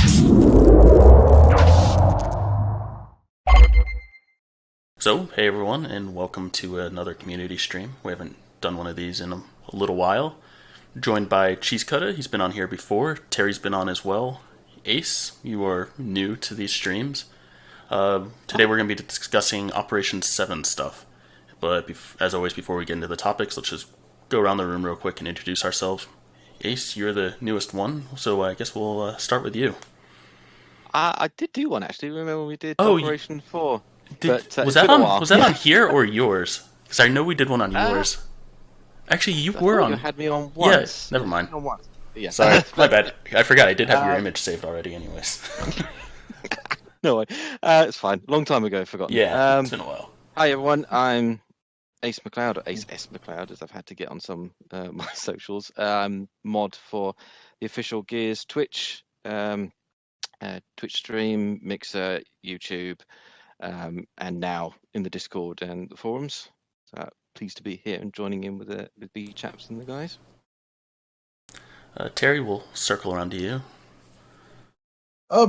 So, hey everyone, and welcome to another community stream. We haven't done one of these in a little while. Joined by Cheese Cutta, he's been on here before. Terry's been on as well. Ace, you are new to these streams. Today we're going to be discussing Operation 7 stuff. But as always, before we get into the topics, let's just go around the room real quick and introduce ourselves. Ace, you're the newest one, so I guess we'll start with you. I did do one actually. Remember when we did Oh, Operation 4? Was that on here or yours? Because I know we did one on yours. Actually, you were on. You had me on once. Yeah, never mind. On once. Yeah. Sorry, my bad. I forgot I did have your image saved already, anyways. No, it's fine. Long time ago, forgotten. Yeah, it's been a while. Hi everyone, I'm Ace McCloud, or Ace S McCloud, as I've had to get on some my socials. Mod for the official Gears Twitch, Twitch stream, Mixer, YouTube. And now in the Discord and the forums. So pleased to be here and joining in with BChaps and the guys. Terry, we'll circle around to you.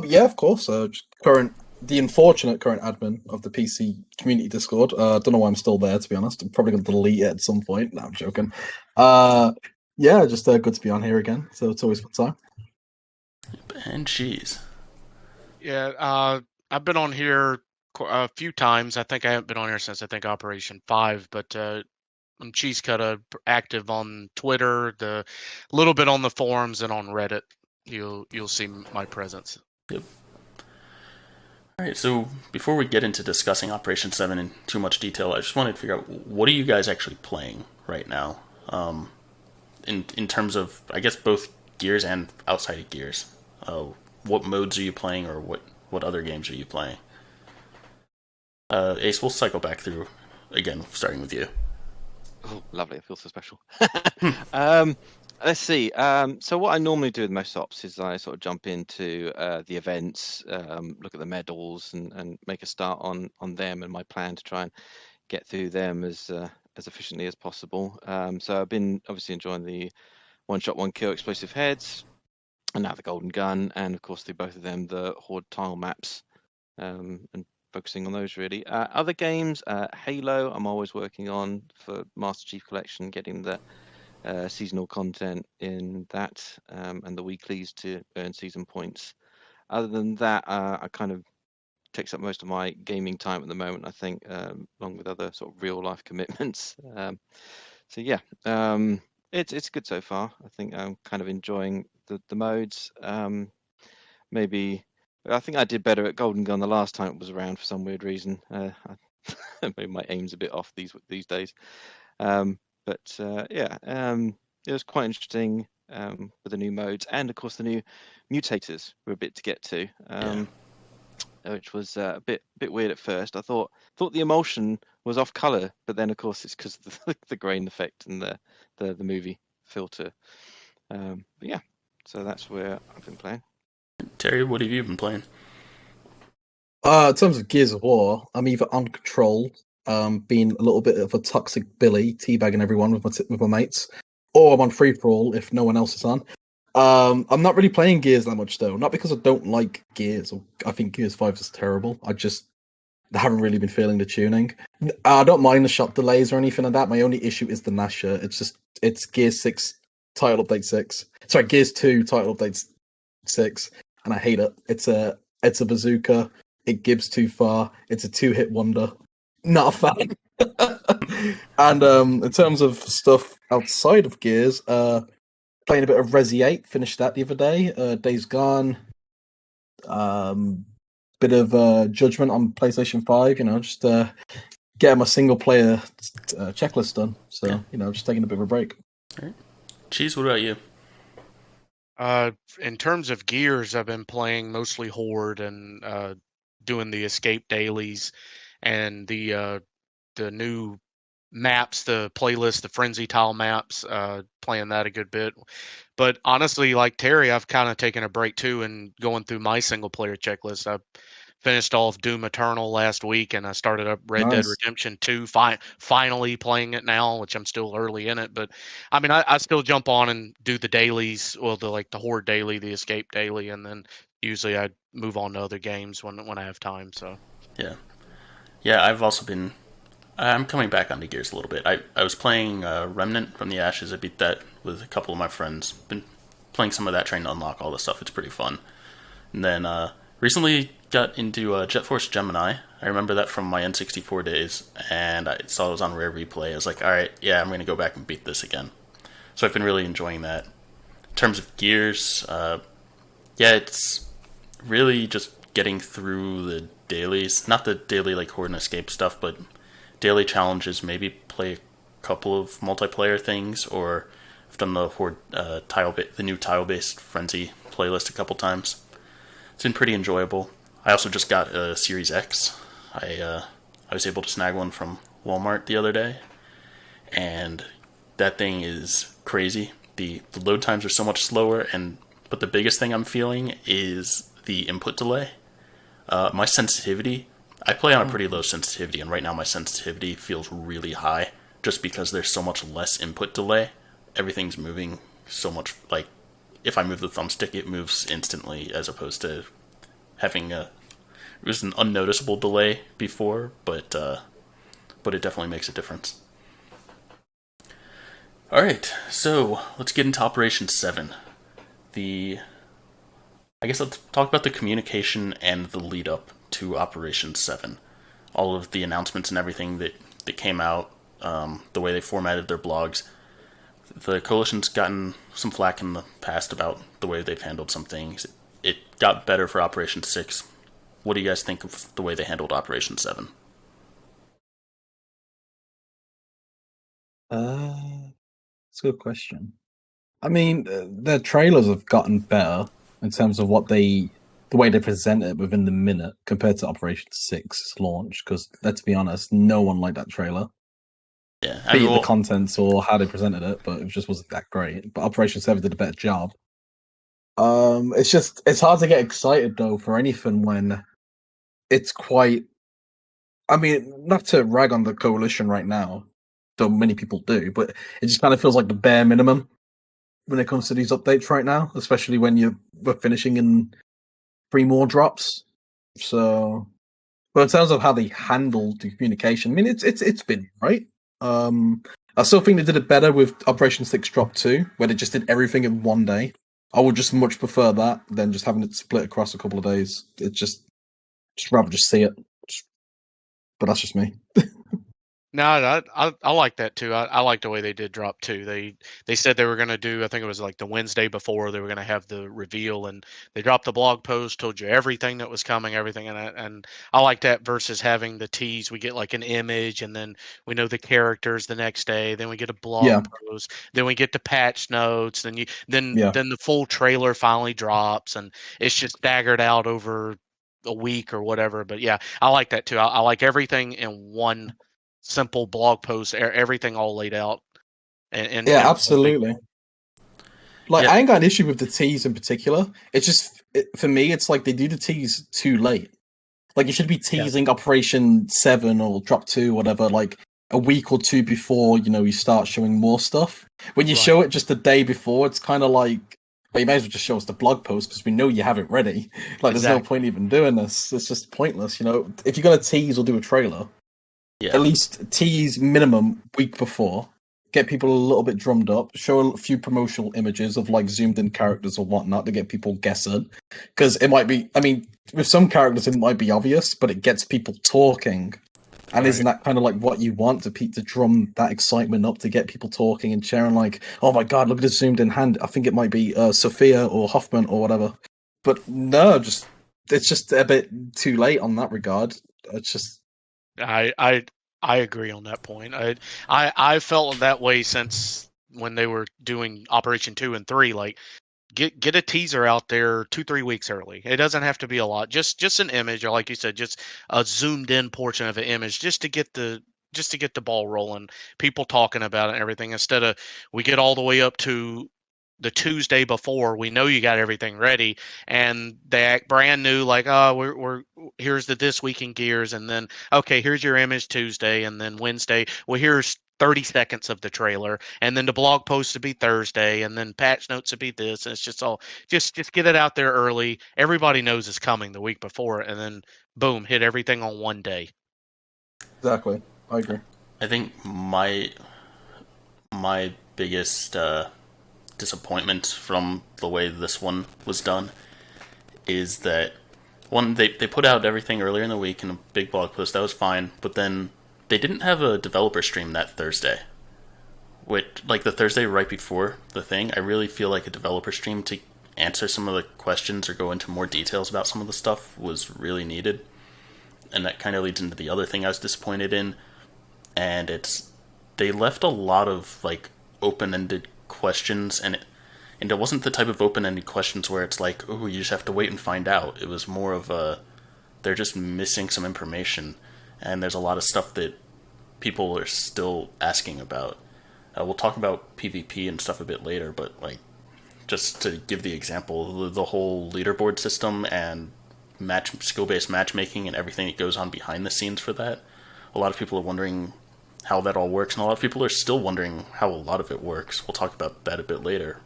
Yeah, of course. The unfortunate current admin of the PC community Discord. Don't know why I'm still there, to be honest. I'm probably going to delete it at some point. No, I'm joking. Yeah, just good to be on here again. So it's always a good time. And Cheese. Yeah, I've been on here a few times. I think I haven't been on here since Operation 5, but I'm CheeseCutta, active on Twitter, the little bit on the forums and on Reddit. You'll see my presence. Yep. All right, so before we get into discussing Operation 7 in too much detail, I just wanted to figure out, what are you guys actually playing right now? In terms of, I guess, both Gears and outside of Gears. What modes are you playing, or what other games are you playing? Ace, we'll cycle back through again, starting with you. Oh, lovely. I feel so special. Let's see. So what I normally do with most ops is I sort of jump into the events, look at the medals, and make a start on them, and my plan to try and get through them as efficiently as possible. So I've been obviously enjoying the one shot, one kill explosive heads, and now the golden gun, and of course through both of them the horde tile maps, and focusing on those really. Other games, Halo, I'm always working on for Master Chief Collection, getting the seasonal content in that, and the weeklies to earn season points. Other than that, I kind of takes up most of my gaming time at the moment, I think, along with other sort of real life commitments. So yeah, it's good so far. I think I'm kind of enjoying the modes. Maybe I think I did better at Golden Gun the last time it was around for some weird reason. Maybe my aim's a bit off these days. But yeah, it was quite interesting with the new modes, and of course the new mutators were a bit to get to, which was a bit weird at first. I thought the emulsion was off color, but then of course it's because of the grain effect and the movie filter. But yeah, so that's where I've been playing. Terry, what have you been playing? In terms of Gears of War, I'm either on Control, being a little bit of a toxic Billy, teabagging everyone with my mates, or I'm on Free For All if no one else is on. I'm not really playing Gears that much though, not because I don't like Gears, or I think Gears 5 is terrible. I just haven't really been feeling the tuning. I don't mind the shot delays or anything like that. My only issue is the Nasher. It's Gears 6 title update 6. Sorry, Gears 2 title update 6. And I hate it. It's a bazooka. It gives too far. It's a 2-hit wonder. Not a fan. And in terms of stuff outside of Gears, playing a bit of Resi 8. Finished that the other day. Days Gone. Bit of Judgment on PlayStation 5. Just getting my single player checklist done. So just taking a bit of a break. All right. Cheese, what about you? In terms of Gears, I've been playing mostly Horde and doing the escape dailies and the new maps, the playlist, the frenzy tile maps, playing that a good bit. But honestly, like Terry, I've kind of taken a break too and going through my single player checklist. I've finished off Doom Eternal last week, and I started up Red Dead Nice. Redemption 2. Finally playing it now, which I'm still early in it, but I mean, I still jump on and do the dailies, well, the Horde daily, the Escape daily, and then usually I move on to other games when I have time. So Yeah. Yeah, I've also been. I'm coming back onto Gears a little bit. I was playing Remnant from the Ashes. I beat that with a couple of my friends. Been playing some of that, trying to unlock all the stuff. It's pretty fun. And then recently got into Jet Force Gemini. I remember that from my N64 days, and I saw it was on Rare Replay. I was like, all right, yeah, I'm going to go back and beat this again. So I've been really enjoying that. In terms of Gears, yeah, it's really just getting through the dailies. Not the daily like Horde and Escape stuff, but daily challenges. Maybe play a couple of multiplayer things, or I've done the Horde the new tile-based Frenzy playlist a couple times. It's been pretty enjoyable. I also just got a Series X. I was able to snag one from Walmart the other day, and that thing is crazy. The load times are so much slower, but the biggest thing I'm feeling is the input delay. My sensitivity, I play on a pretty low sensitivity, and right now my sensitivity feels really high, just because there's so much less input delay. Everything's moving so much, like, if I move the thumbstick, it moves instantly, as opposed to having it was an unnoticeable delay before, but it definitely makes a difference. Alright, so let's get into Operation 7. I guess let's talk about the communication and the lead up to Operation 7. All of the announcements and everything that came out, the way they formatted their blogs. The Coalition's gotten some flack in the past about the way they've handled some things. It got better for Operation 6. What do you guys think of the way they handled Operation 7? That's a good question. I mean, their trailers have gotten better in terms of the way they present it within the minute compared to Operation 6 launch. Because let's be honest, no one liked that trailer. Yeah, Be it the contents or how they presented it, but it just wasn't that great. But Operation 7 did a better job. It's hard to get excited though for anything when it's quite. I mean, not to rag on the Coalition right now, though many people do, but it just kind of feels like the bare minimum when it comes to these updates right now, especially when we're finishing in 3 more drops. So, but in terms of how they handled the communication, I mean, it's been right. I still think they did it better with Operation 6 Drop 2, where they just did everything in one day. I would just much prefer that than just having it split across a couple of days. It's just rather just see it. But that's just me. no, I like that too. I like the way they did drop 2. They said they were going to do, I think it was like the Wednesday before, they were going to have the reveal, and they dropped the blog post, told you everything that was coming, everything, and I like that versus having the tease. We get like an image, and then we know the characters the next day. Then we get a blog Yeah, post. Then we get the patch notes. yeah, then the full trailer finally drops, and it's just staggered out over a week or whatever. But yeah, I like that too. I like everything in one simple blog post, everything all laid out, yeah, and one thing. absolutely. Like, Yeah, I ain't got an issue with the tease in particular. It's just for me, it's like they do the tease too late. Like, you should be Yeah, teasing Operation 7 or Drop 2, whatever, like a week or two before, you start showing more stuff. When you right, show it just the day before, it's kind of like, well, you may as well just show us the blog post because we know you have it ready. Like, there's no exactly. point even doing this. It's just pointless, If you're going to tease or do a trailer, yeah, at least tease minimum week before. Get people a little bit drummed up. Show a few promotional images of like zoomed in characters or whatnot to get people guessing. Because it might be, I mean, with some characters it might be obvious, but it gets people talking. And isn't Right. that kind of like what you want to drum that excitement up to get people talking and sharing? Like, oh my god, look at this zoomed in hand. I think it might be Sophia or Hoffman or whatever. But no, it's just a bit too late on that regard. It's just I I I agree on that point. I felt that way since when they were doing Operation 2 and 3. Like, get a teaser out there 2-3 weeks early. It doesn't have to be a lot. Just an image, or like you said, just a zoomed in portion of an image, just to get the ball rolling, people talking about it and everything. Instead of we get all the way up to the Tuesday before. We know you got everything ready, and they act brand new, like, oh, we're here's the This Week in Gears, and then okay, here's your image Tuesday, and then Wednesday, well, here's 30 seconds of the trailer, and then the blog post to be Thursday, and then patch notes to be this, and it's just all just get it out there early. Everybody knows it's coming the week before, and then boom, hit everything on one day. Exactly. I agree. I think my biggest disappointment from the way this one was done is that one, they put out everything earlier in the week in a big blog post. That was fine, but then they didn't have a developer stream that Thursday. Which, like the Thursday right before the thing, I really feel like a developer stream to answer some of the questions or go into more details about some of the stuff was really needed. And that kind of leads into the other thing I was disappointed in, and it's they left a lot of like open-ended questions, and it wasn't the type of open-ended questions where it's like, oh, you just have to wait and find out. It was more of a, they're just missing some information, and there's a lot of stuff that people are still asking about. We'll talk about PvP and stuff a bit later, but like, just to give the example, the whole leaderboard system and skill-based matchmaking and everything that goes on behind the scenes for that, a lot of people are wondering how that all works, and a lot of people are still wondering how a lot of it works. We'll talk about that a bit later.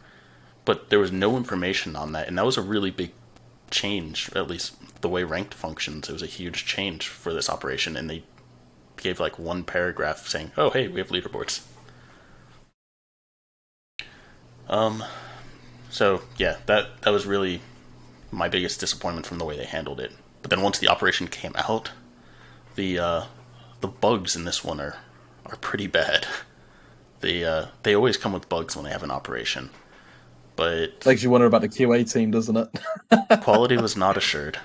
But there was no information on that, and that was a really big change, at least the way ranked functions. It was a huge change for this operation, and they gave like one paragraph saying, oh, hey, we have leaderboards. So yeah, that was really my biggest disappointment from the way they handled it. But then once the operation came out, the bugs in this one are pretty bad. They always come with bugs when they have an operation, but Makes you wonder about the QA team, doesn't it? quality was not assured.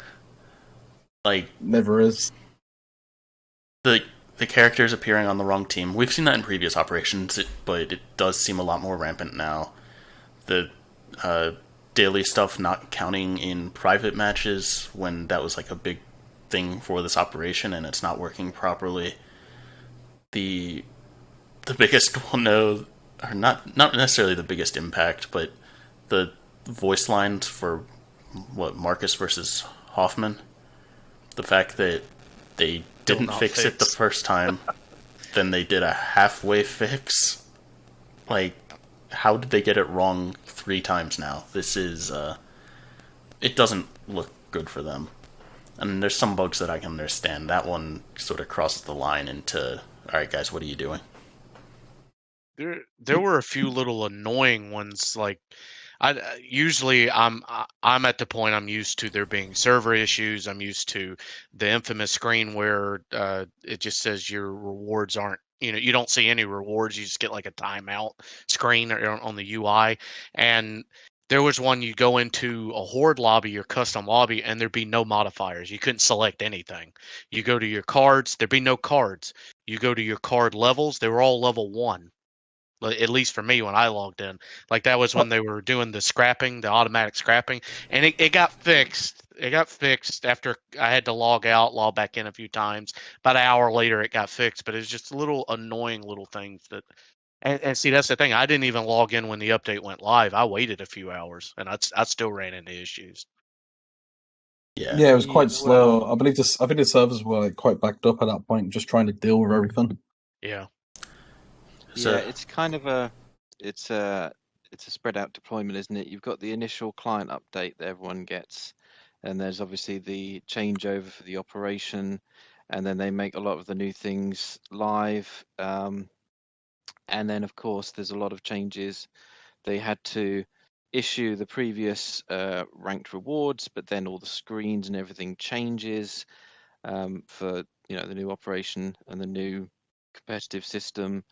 Like, Never is. the characters appearing on the wrong team. We've seen that in previous operations, but it does seem a lot more rampant now. The daily stuff not counting in private matches when that was like a big thing for this operation, and it's not working properly. The biggest one, though, or not necessarily the biggest impact, but the voice lines for Marcus versus Hoffman. The fact that they didn't fix it the first time, then they did a halfway fix. Like, how did they get it wrong 3 times now? This is it doesn't look good for them. And there's some bugs that I can understand. That one sort of crosses the line into, alright guys, what are you doing? There were a few little annoying ones. Like, usually I'm at the point I'm used to there being server issues. I'm used to the infamous screen where it just says your rewards aren't, you don't see any rewards. You just get like a timeout screen on the UI. And there was one, you go into a horde lobby, your custom lobby, and there'd be no modifiers. You couldn't select anything. You go to your cards, there'd be no cards. You go to your card levels, they were all level 1. At least for me when I logged in. Like, that was when they were doing the scrapping, the automatic scrapping, and it got fixed. It got fixed after I had to log out, log back in a few times. About an hour later, it got fixed, but it's just little annoying little things that. And see, that's the thing. I didn't even log in when the update went live. I waited a few hours, and I still ran into issues. Yeah, it was quite slow. Well, I think the servers were like, quite backed up at that point, just trying to deal with everything. Yeah. So, yeah, it's kind of a spread out deployment, isn't it? You've got the initial client update that everyone gets, and there's obviously the changeover for the operation, and then they make a lot of the new things live. And then of course there's a lot of changes. They had to issue the previous ranked rewards, but then all the screens and everything changes for the new operation and the new competitive system.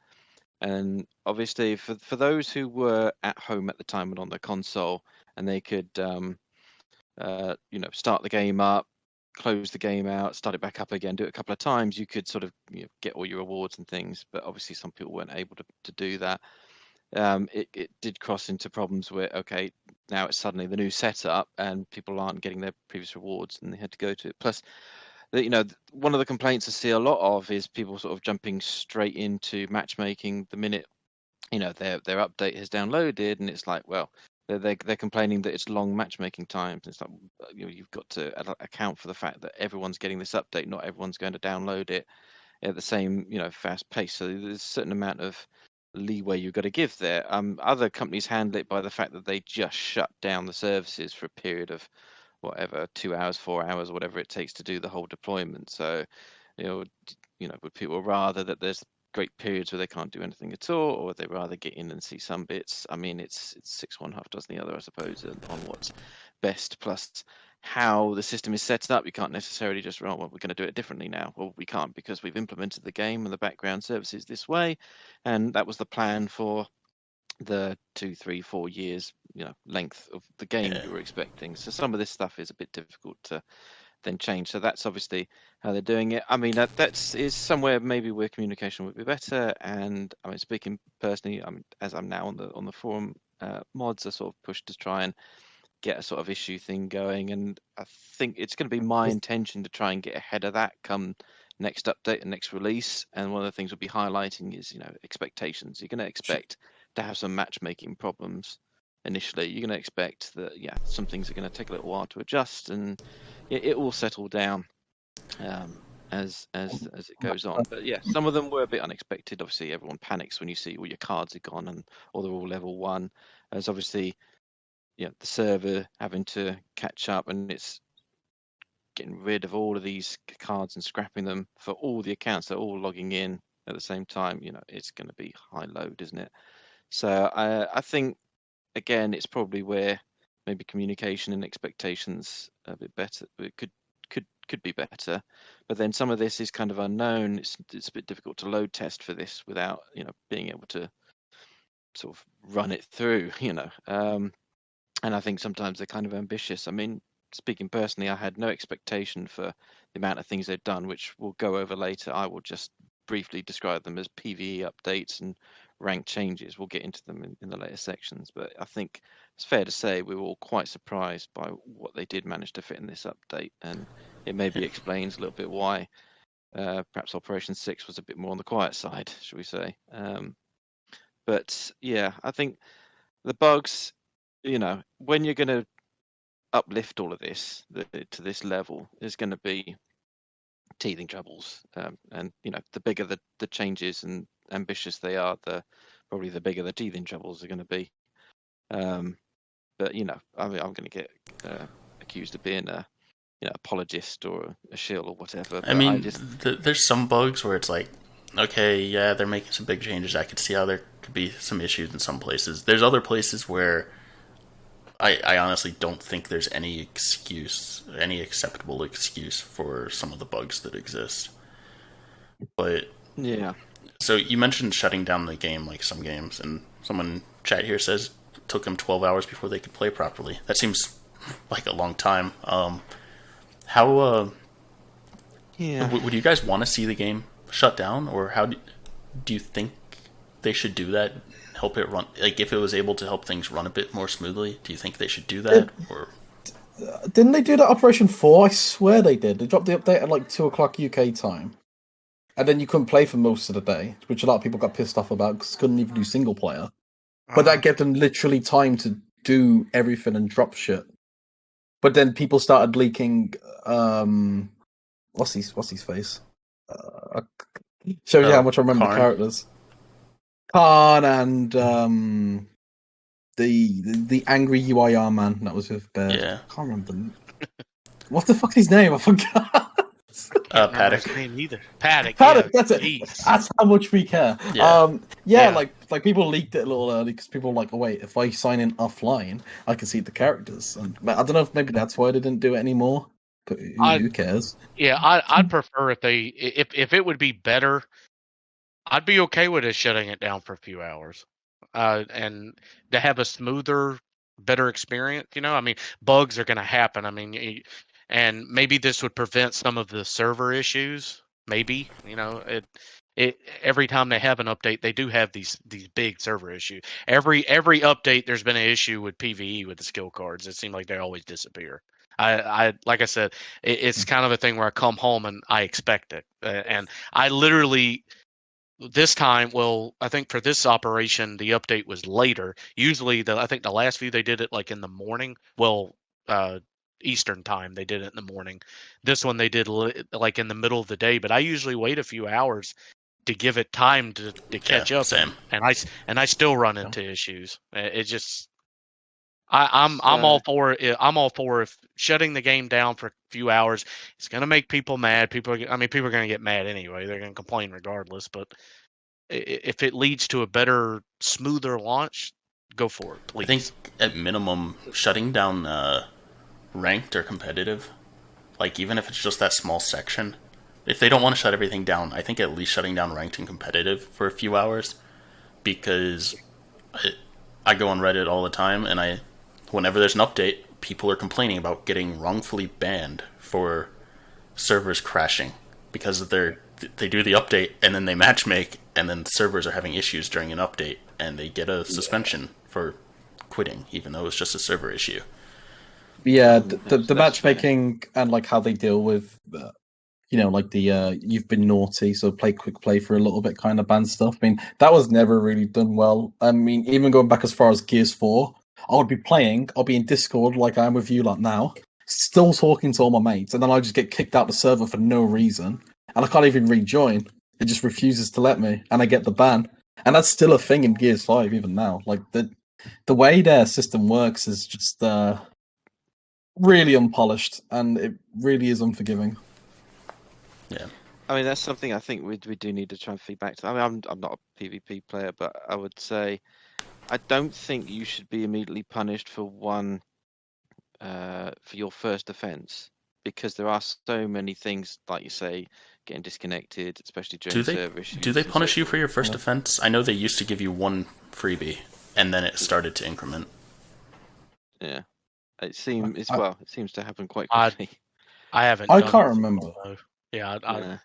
And obviously for those who were at home at the time and on the console, and they could start the game up, close the game out, start it back up again, do it a couple of times, you could sort of get all your rewards and things. But obviously some people weren't able to do that. It did cross into problems where, okay, now it's suddenly the new setup and people aren't getting their previous rewards and they had to go to it. Plus, one of the complaints I see a lot of is people sort of jumping straight into matchmaking the minute their update has downloaded, and it's like, well, they're complaining that it's long matchmaking times. It's like, you've got to account for the fact that everyone's getting this update. Not everyone's going to download it at the same fast pace. So there's a certain amount of leeway you've got to give there. Other companies handle it by the fact that they just shut down the services for a period of whatever, 2 hours, 4 hours, whatever it takes to do the whole deployment. So would people rather that there's great periods where they can't do anything at all, or would they rather get in and see some bits? I mean, it's six one half dozen the other, I suppose, on what's best. Plus how the system is set up, you can't necessarily just, well, we're going to do it differently now. Well, we can't, because we've implemented the game and the background services this way, and that was the plan for the 2, 3, 4 years length of the game you were expecting. So some of this stuff is a bit difficult to then change. So that's obviously how they're doing it. I mean, that's is somewhere maybe where communication would be better. And I mean, speaking personally, as I'm now on the forum, mods are sort of pushed to try and get a sort of issue thing going. And I think it's going to be my intention to try and get ahead of that come next update and next release. And one of the things we'll be highlighting is expectations. You're going to expect to have some matchmaking problems initially. You're going to expect that some things are going to take a little while to adjust, and it will settle down as it goes on. But some of them were a bit unexpected. Obviously, everyone panics when you see all your cards are gone or they're all level 1. As obviously, the server having to catch up, and it's getting rid of all of these cards and scrapping them for all the accounts. They're all logging in at the same time. It's going to be high load, isn't it? So I think, again, it's probably where maybe communication and expectations a bit better. It could be better, but then some of this is kind of unknown. It's a bit difficult to load test for this without being able to sort of run it through. And I think sometimes they're kind of ambitious. I mean, speaking personally, I had no expectation for the amount of things they've done, which we'll go over later. I will just briefly describe them as PvE updates and rank changes. We'll get into them in the later sections, but I think it's fair to say we were all quite surprised by what they did manage to fit in this update, and it maybe explains a little bit why perhaps Operation 6 was a bit more on the quiet side, should we say. But I think the bugs, when you're going to uplift all of this to this level, there's going to be teething troubles, and the bigger the changes and ambitious they are, probably the bigger the teething troubles are going to be. But I'm going to get accused of being a apologist or a shill or whatever. I mean, there's some bugs where it's like, okay, they're making some big changes. I could see how there could be some issues in some places. There's other places where I honestly don't think there's any acceptable excuse for some of the bugs that exist. But so you mentioned shutting down the game, like some games, and someone in chat here says it took them 12 hours before they could play properly. That seems like a long time. How would you guys want to see the game shut down, or how do you think they should do that? Help it run, like if it was able to help things run a bit more smoothly, do you think they should do that? Or didn't they do that Operation 4? I swear they did. They dropped the update at like 2 o'clock UK time, and then you couldn't play for most of the day, which a lot of people got pissed off about because couldn't even do single player. But that gave them literally time to do everything and drop shit. But then people started leaking. What's his face? Shows you how much I remember the characters. Khan and the angry UIR man that was with Bear. Yeah. I can't remember them. What the fuck's his name? I forgot. Paddock. His name either. Paddock. That's it. That's how much we care. Like people leaked it a little early because people were like, oh wait, if I sign in offline, I can see the characters. And I don't know if maybe that's why they didn't do it anymore. But who cares? Yeah, I'd prefer if it would be better. I'd be okay with us shutting it down for a few hours, and to have a smoother, better experience. I mean, bugs are going to happen. I mean, and maybe this would prevent some of the server issues. Maybe every time they have an update, they do have these big server issues. Every update, there's been an issue with PvE with the skill cards. It seems like they always disappear. I like I said, it's kind of a thing where I come home and I expect it, and I literally. this time, well, I think for this operation, the update was later. Usually, I think the last few they did it like in the morning. Well, Eastern time they did it in the morning. This one they did like in the middle of the day. But I usually wait a few hours to give it time to Yeah, catch up, same. and I still run into issues. It just I'm all for it. I'm all for if shutting the game down for a few hours. It's gonna make people mad. People are gonna get mad anyway. They're gonna complain regardless. But if it leads to a better, smoother launch, go for it, I think please. at minimum, shutting down ranked or competitive, like even if it's just that small section, if they don't want to shut everything down, I think at least shutting down ranked and competitive for a few hours, because I go on Reddit all the time, and whenever there's an update, people are complaining about getting wrongfully banned for servers crashing because they do the update and then they matchmake, and then the servers are having issues during an update, and they get a suspension for quitting, even though it's just a server issue. Yeah, the matchmaking and like how they deal with, like the you've been naughty, so play quick play for a little bit kind of ban stuff. I mean, that was never really done well. I mean, even going back as far as Gears 4, I'll be in Discord like I am with you like now, still talking to all my mates, and then I just get kicked out the server for no reason, and I can't even rejoin. It just refuses to let me, and I get the ban. And that's still a thing in Gears 5 even now. Like the way their system works is just really unpolished, and it really is unforgiving. Yeah. I mean, that's something I think we do need to try and feed back to. I mean, I'm not a PvP player, but I would say I don't think you should be immediately punished for for your first offence, because there are so many things, like you say, getting disconnected, especially during server issues. Do they and punish so you for your forth. first offense? I know they used to give you one freebie, and then it started to increment. Yeah, it seems it seems to happen quite I quickly. haven't. I done can't it, remember. so, yeah,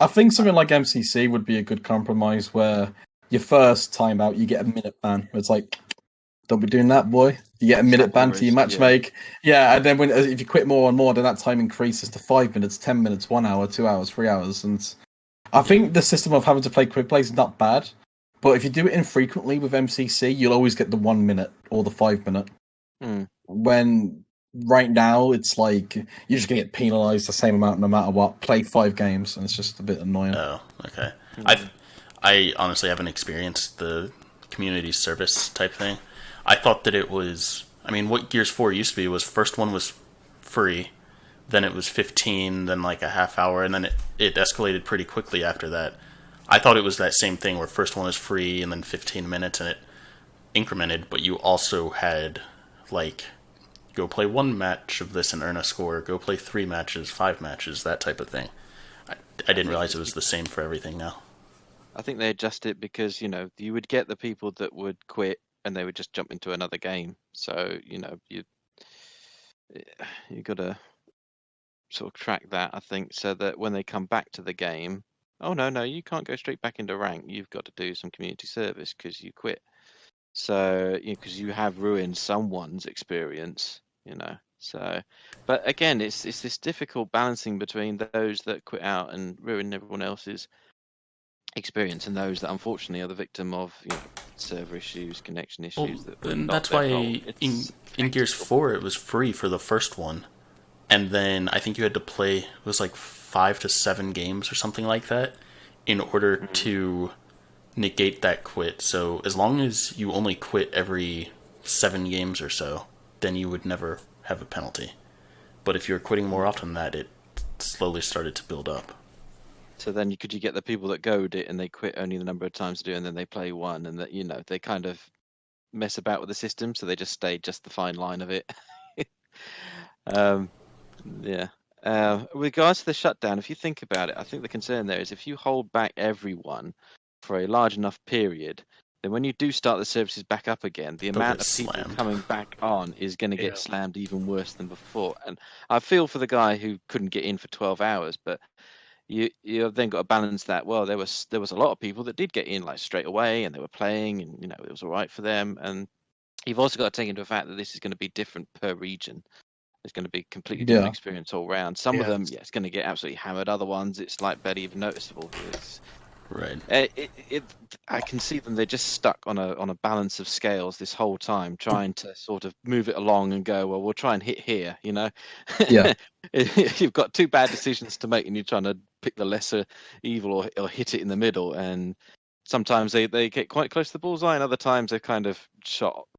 I think something like MCC would be a good compromise, where your first time out you get a minute ban. It's like, don't be doing that, boy. You get a minute ban to your matchmake. Yeah, and then if you quit more and more, then that time increases to 5 minutes, 10 minutes, 1 hour, 2 hours, 3 hours. And I think the system of having to play quick play is not bad, but if you do it infrequently with MCC, you'll always get the 1 minute or the 5 minute. When right now it's like you're just gonna get penalized the same amount no matter what. Play 5 games, and it's just a bit annoying. Oh, okay. I honestly haven't experienced the community service type thing. I thought that it was. I mean, what Gears 4 used to be was first one was free, then it was 15, then like a half hour, and then it escalated pretty quickly after that. I thought it was that same thing where first one was free and then 15 minutes and it incremented, but you also had like go play 1 match of this and earn a score, go play 3 matches, 5 matches, that type of thing. I didn't realize it was the same for everything now. I think they adjust it because, you would get the people that would quit and they would just jump into another game. So, you got to sort of track that, I think, so that when they come back to the game, oh, no, you can't go straight back into rank. You've got to do some community service because you quit. So, because you have ruined someone's experience, So, but again, it's this difficult balancing between those that quit out and ruin everyone else's experience and those that unfortunately are the victim of server issues, connection issues. And that's why in Gears 4 it was free for the first one, and then I think you had to play, it was like 5 to 7 games or something like that in order to negate that quit. So as long as you only quit every 7 games or so, then you would never have a penalty. But if you're quitting more often than that, it slowly started to build up. So then could you get the people that goad it and they quit only the number of times to do, and then they play one, and that they kind of mess about with the system, so they just stay just the fine line of it. Yeah. With regards to the shutdown, if you think about it, I think the concern there is if you hold back everyone for a large enough period, then when you do start the services back up again, the amount of people coming back on is going to get slammed even worse than before. And I feel for the guy who couldn't get in for 12 hours, but you've then got to balance that. Well, there was a lot of people that did get in like straight away, and they were playing, and it was all right for them. And you've also got to take into account that this is going to be different per region. It's going to be completely different experience all round. Some of them, it's going to get absolutely hammered. Other ones, it's like barely even noticeable. Right. I can see them. They're just stuck on a balance of scales this whole time, trying to sort of move it along and go. Well, we'll try and hit here. Yeah. You've got two bad decisions to make, and you're trying to pick the lesser evil or hit it in the middle. And sometimes they get quite close to the bullseye, and other times they're kind of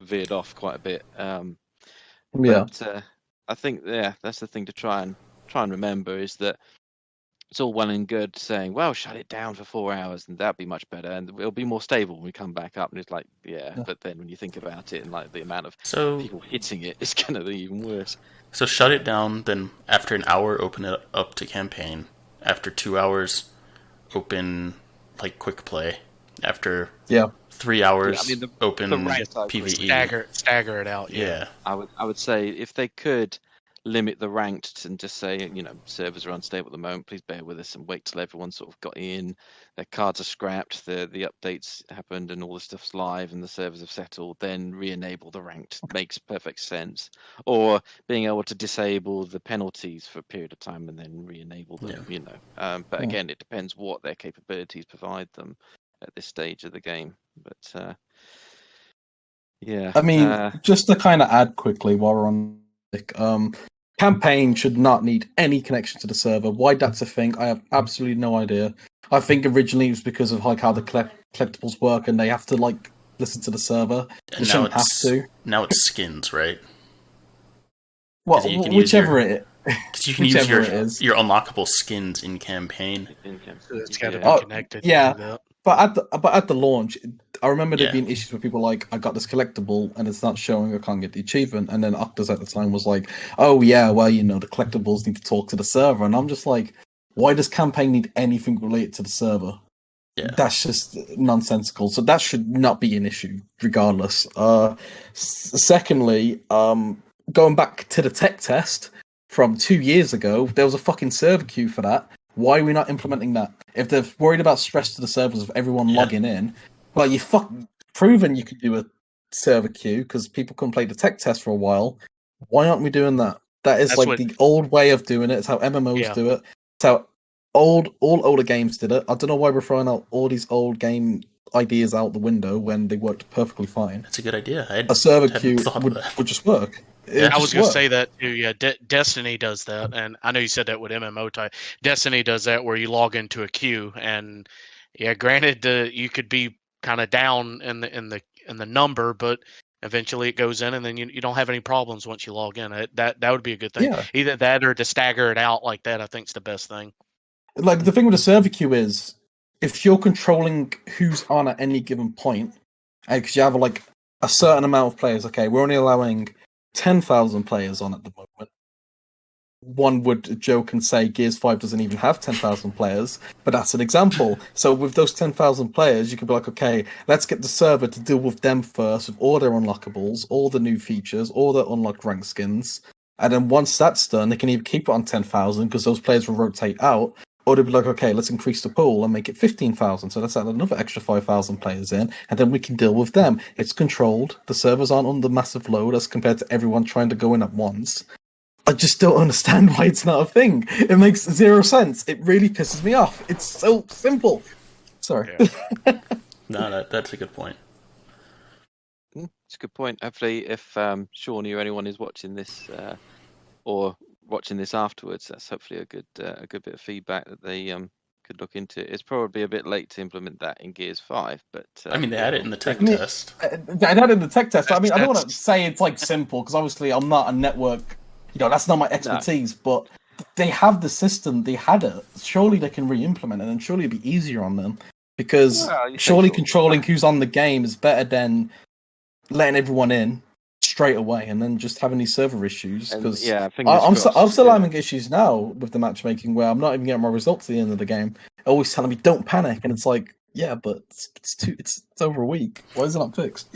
veered off quite a bit. Yeah. But I think that's the thing to try and remember is that it's all well and good saying, well, shut it down for 4 hours and that'd be much better and it'll be more stable when we come back up. And it's like, yeah. But then when you think about it and like the amount of people hitting it, it's going to be even worse. So shut it down, then after an hour, open it up to campaign. After 2 hours, open like quick play. After 3 hours, open PvE. Stagger it out. Yeah. I would say if they could limit the ranked and just say, servers are unstable at the moment, please bear with us and wait till everyone's sort of got in, their cards are scrapped, the updates happened and all the stuff's live and the servers have settled, then re-enable the ranked. Makes perfect sense. Or being able to disable the penalties for a period of time and then re-enable them, But again, it depends what their capabilities provide them at this stage of the game. But yeah. I mean, just to kind of add quickly while we're on campaign should not need any connection to the server. Why that's a thing, I have absolutely no idea. I think originally it was because of like how the collectibles work, and they have to like listen to the server. They shouldn't have to. Now it's skins, right? Well, whichever it is. Because you can use your unlockable skins in campaign. It's got to be connected. Yeah, but at the launch, I remember there being issues with people like, I got this collectible and it's not showing, I can't get the achievement. And then Octas at the time was like, oh yeah, well, the collectibles need to talk to the server. And I'm just like, why does campaign need anything related to the server? Yeah. That's just nonsensical. So that should not be an issue, regardless. Secondly, going back to the tech test from 2 years ago, there was a fucking server queue for that. Why are we not implementing that? If they're worried about stress to the servers of everyone logging in, well, you proven you could do a server queue because people couldn't play the tech test for a while. Why aren't we doing that? That's the old way of doing it. It's how MMOs do it. It's how all older games did it. I don't know why we're throwing out all these old game ideas out the window when they worked perfectly fine. That's a good idea. A server queue would just work. I was going to say that too. Yeah, Destiny does that, and I know you said that with MMO type. Destiny does that where you log into a queue, and granted, you could be kind of down in the number, but eventually it goes in, and then you don't have any problems once you log in. That would be a good thing. Yeah. Either that or to stagger it out like that. I think is the best thing. Like the thing with the server queue is, if you're controlling who's on at any given point, because you have like a certain amount of players. Okay, we're only allowing 10,000 players on at the moment. One would joke and say Gears 5 doesn't even have 10,000 players, but that's an example. So with those 10,000 players, you could be like, okay, let's get the server to deal with them first, with all their unlockables, all the new features, all the unlocked rank skins. And then once that's done, they can either keep it on 10,000 because those players will rotate out, or they'll be like, okay, let's increase the pool and make it 15,000. So let's add another extra 5,000 players in, and then we can deal with them. It's controlled. The servers aren't under massive load as compared to everyone trying to go in at once. I just don't understand why it's not a thing. It makes zero sense. It really pisses me off. It's so simple. Sorry. Yeah. No, that's a good point. It's a good point. Hopefully, if Shawnee or anyone is watching this or watching this afterwards, that's hopefully a good bit of feedback that they could look into. It's probably a bit late to implement that in Gears 5, but I mean, they had it in the tech test. They had it in the tech test. I mean, I don't want to say it's like simple because obviously I'm not a network. That's not my expertise. But they have the system. They had it. Surely they can re-implement it, and surely it'd be easier on them because surely controlling who's on the game is better than letting everyone in straight away and then just having these server issues. Because I'm still having issues now with the matchmaking where I'm not even getting my results at the end of the game. Always telling me don't panic, and it's like, yeah, but it's over a week. Why is it not fixed?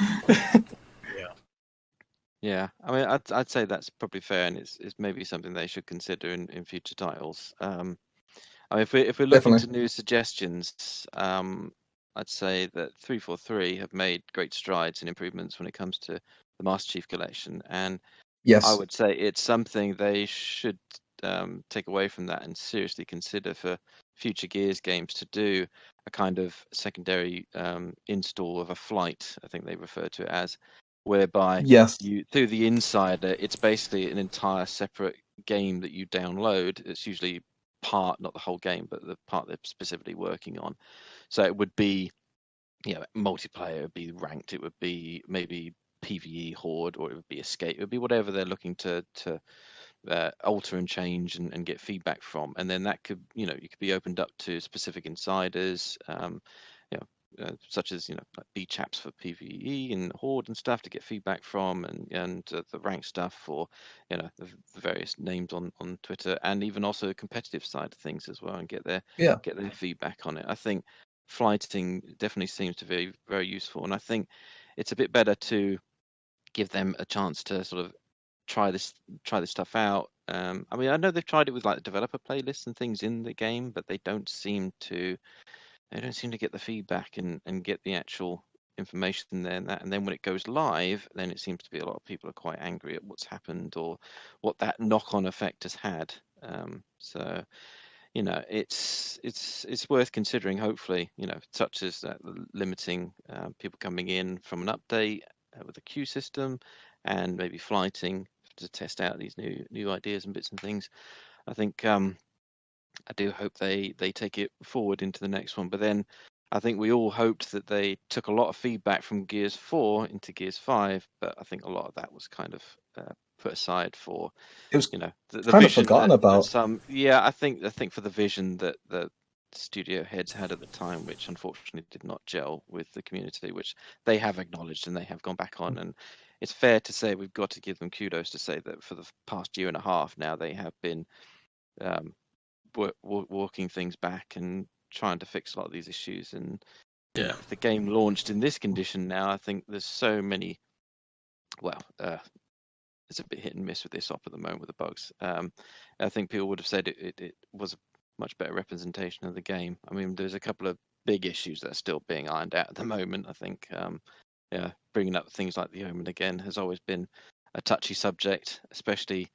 Yeah. I mean, I'd say that's probably fair, and it's maybe something they should consider in future titles. I mean, if we're looking to new suggestions, I'd say that 343 have made great strides and improvements when it comes to the Master Chief Collection, and I would say it's something they should take away from that and seriously consider for future Gears games to do a kind of secondary install of a flight, I think they refer to it as, whereby Yes. you through the insider, it's basically an entire separate game that you download. It's usually part, not the whole game, but the part they're specifically working on. So it would be, multiplayer, it would be ranked, it would be maybe PvE horde, or it would be escape, it would be whatever they're looking to alter and change and get feedback from, and then that could, you could be opened up to specific insiders, such as like BChaps for PvE and horde and stuff to get feedback from, and the rank stuff for the various names on Twitter, and even also the competitive side of things as well, and get their feedback on it. I think flighting definitely seems to be very useful, and I think it's a bit better to give them a chance to sort of try this stuff out. I mean, I know they've tried it with like developer playlists and things in the game, but they don't seem to get the feedback and get the actual information there, and then when it goes live, then it seems to be a lot of people are quite angry at what's happened or what that knock-on effect has had. So it's worth considering. Hopefully, such as limiting people coming in from an update with a queue system, and maybe flighting to test out these new ideas and bits and things. I think I do hope they take it forward into the next one. But then I think we all hoped that they took a lot of feedback from Gears 4 into Gears 5, but I think a lot of that was kind of put aside for It was the kind of vision forgotten that about. I think for the vision that the studio heads had at the time, which unfortunately did not gel with the community, which they have acknowledged and they have gone back on. And it's fair to say we've got to give them kudos to say that for the past year and a half now, they have been walking things back and trying to fix a lot of these issues. And if the game launched in this condition now, I think there's so many. Well, it's a bit hit and miss with this op at the moment with the bugs. I think people would have said it was a much better representation of the game. I mean, there's a couple of big issues that are still being ironed out at the moment. I think bringing up things like the Omen again has always been a touchy subject, especially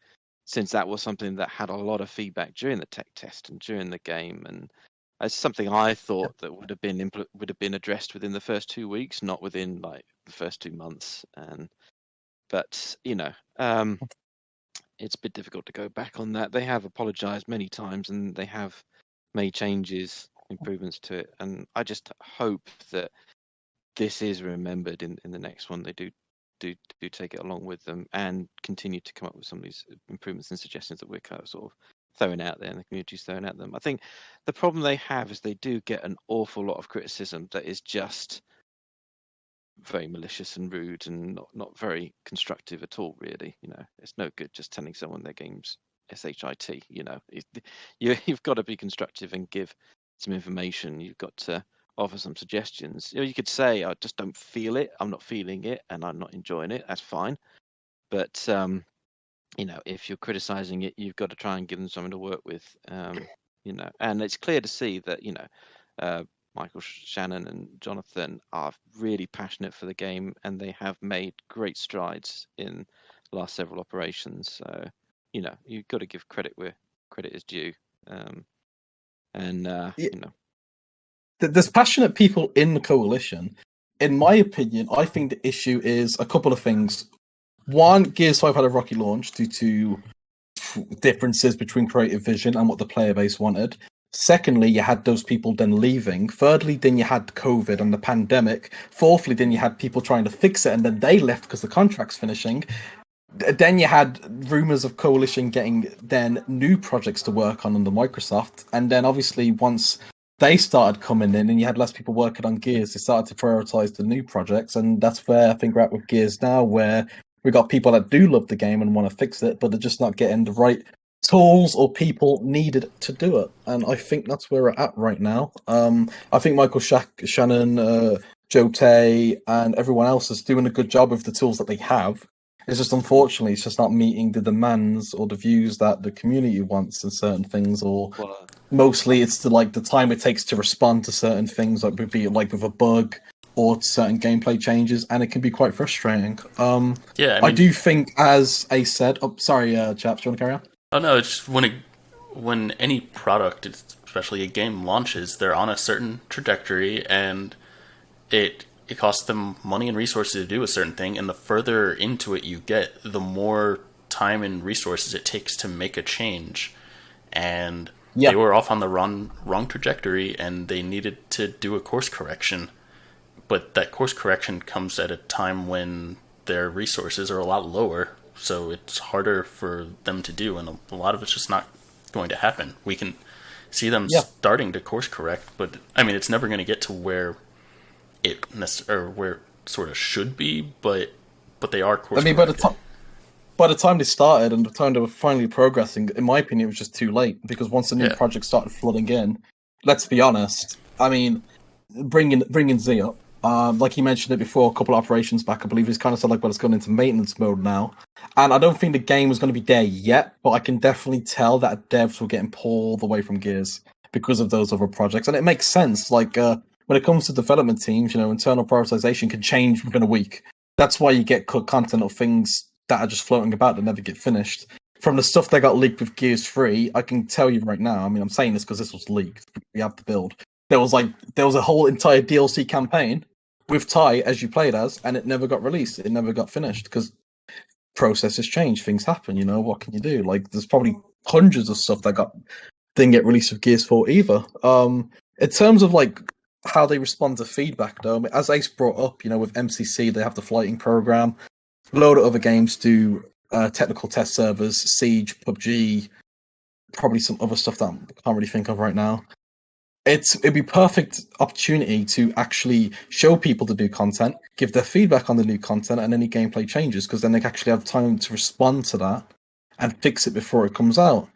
since that was something that had a lot of feedback during the tech test and during the game, and it's something I thought that would have been addressed within the first 2 weeks, not within like the first 2 months. But it's a bit difficult to go back on that. They have apologized many times and they have made changes, improvements to it, and I just hope that this is remembered in the next one. They do take it along with them and continue to come up with some of these improvements and suggestions that we're kind of sort of throwing out there and the community's throwing at them. I think the problem they have is they do get an awful lot of criticism that is just very malicious and rude and not very constructive at all, really. It's no good just telling someone their game's shit. You've got to be constructive and give some information. You've got to offer some suggestions. You could say, I just don't feel it, I'm not feeling it, and I'm not enjoying it. That's fine. But if you're criticizing it, you've got to try and give them something to work with. And it's clear to see that Michael Shannon and Jonathan are really passionate for the game, and they have made great strides in the last several operations. So you've got to give credit where credit is due. There's passionate people in the coalition. In my opinion, I think the issue is a couple of things. One, Gears 5 had a rocky launch due to differences between creative vision and what the player base wanted. Secondly, you had those people then leaving. Thirdly, then you had COVID and the pandemic. Fourthly, then you had people trying to fix it and then they left because the contract's finishing. Then you had rumors of Coalition getting then new projects to work on under Microsoft. And then obviously once they started coming in and you had less people working on Gears, they started to prioritize the new projects. And that's where I think we're at with Gears now, where we got people that do love the game and want to fix it, but they're just not getting the right tools or people needed to do it. And I think that's where we're at right now. I think Michael Shannon, Joe Tay, and everyone else is doing a good job with the tools that they have. It's just, unfortunately, it's just not meeting the demands or the views that the community wants in certain things, or mostly it's the time it takes to respond to certain things, like be it like with a bug or certain gameplay changes, and it can be quite frustrating. I do think, as Ace said, sorry, Chaps, do you want to carry on? Oh no, it's just when when any product, especially a game, launches, they're on a certain trajectory, and it costs them money and resources to do a certain thing, and the further into it you get, the more time and resources it takes to make a change. And Yeah. they were off on the wrong trajectory, and they needed to do a course correction. But that course correction comes at a time when their resources are a lot lower, so it's harder for them to do, and a lot of it's just not going to happen. We can see them Yeah. starting to course correct, but I mean, it's never going to get to where or where it sort of should be, but they are course I mean, by the time they started and the time they were finally progressing, in my opinion, it was just too late, because once the new project started flooding in, let's be honest. I mean, bringing Z up, like you mentioned it before, a couple of operations back, I believe he's kind of said like, well, it's gone into maintenance mode now, and I don't think the game was going to be there yet, but I can definitely tell that devs were getting pulled away from Gears because of those other projects, and it makes sense. Like when it comes to development teams, internal prioritization can change within a week. That's why you get cut content of things that are just floating about that never get finished. From the stuff that got leaked with Gears 3, I can tell you right now, I mean, I'm saying this because this was leaked. We have the build. There was a whole entire DLC campaign with Ty as you played as, and it never got released. It never got finished because processes change, things happen, what can you do? Like, there's probably hundreds of stuff that didn't get released with Gears 4 either. In terms of like how they respond to feedback, though, I mean, as Ace brought up, with MCC, they have the flighting program. A load of other games do technical test servers, Siege, PUBG, probably some other stuff that I can't really think of right now. It'd be perfect opportunity to actually show people the new content, give their feedback on the new content and any gameplay changes, because then they actually have time to respond to that and fix it before it comes out.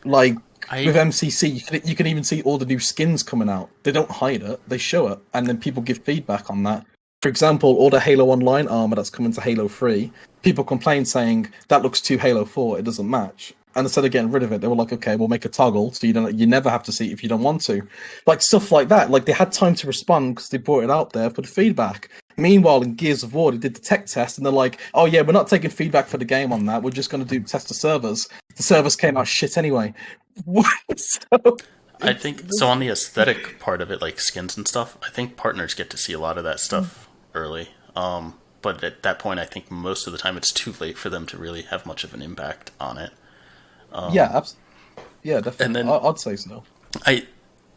Like with MCC, you can even see all the new skins coming out. They don't hide it; they show it, and then people give feedback on that. For example, all the Halo Online armor that's coming to Halo 3, people complain saying that looks too Halo 4, it doesn't match. And instead of getting rid of it, they were like, okay, we'll make a toggle so you never have to see it if you don't want to. Like stuff like that. Like they had time to respond because they brought it out there for the feedback. Meanwhile, in Gears of War, they did the tech test and they're like, oh yeah, we're not taking feedback for the game on that. We're just going to test the servers. The servers came out shit anyway. I think so. On the aesthetic part of it, like skins and stuff, I think partners get to see a lot of that stuff early. But at that point, I think most of the time it's too late for them to really have much of an impact on it. Yeah, definitely. And then I'd say so.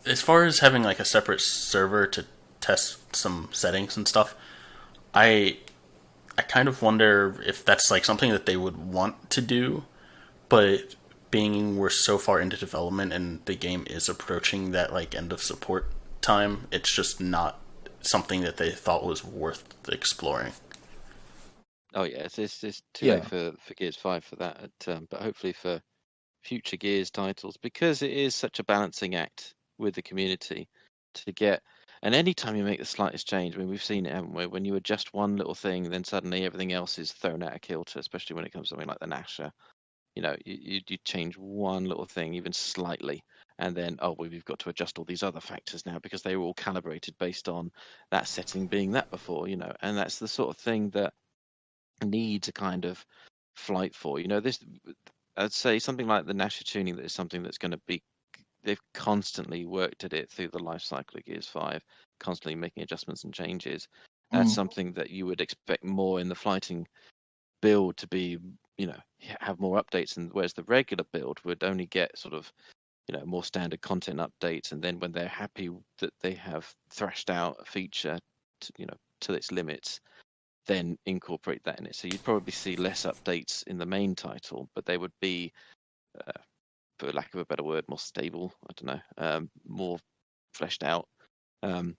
As far as having like a separate server to test some settings and stuff, I kind of wonder if that's like something that they would want to do, but being we're so far into development and the game is approaching that like end of support time, it's just not something that they thought was worth exploring. Oh yeah, it's too late for Gears 5 for that, but hopefully for future Gears titles, because it is such a balancing act with the community to get. And anytime you make the slightest change, I mean, we've seen it, haven't we? When you adjust one little thing, then suddenly everything else is thrown out of kilter, especially when it comes to something like the Nasher. You change one little thing, even slightly, and then, we've got to adjust all these other factors now because they were all calibrated based on that setting being that before, and that's the sort of thing that needs a kind of flight for. This, I'd say something like the Nasher tuning, that is something that's going to be, they've constantly worked at it through the life cycle of Gears 5, constantly making adjustments and changes. That's something that you would expect more in the flighting build to be, have more updates, and whereas the regular build would only get sort of, more standard content updates, and then when they're happy that they have thrashed out a feature to its limits, then incorporate that in it. So you'd probably see less updates in the main title, but they would be, for lack of a better word, more stable. I don't know, more fleshed out, and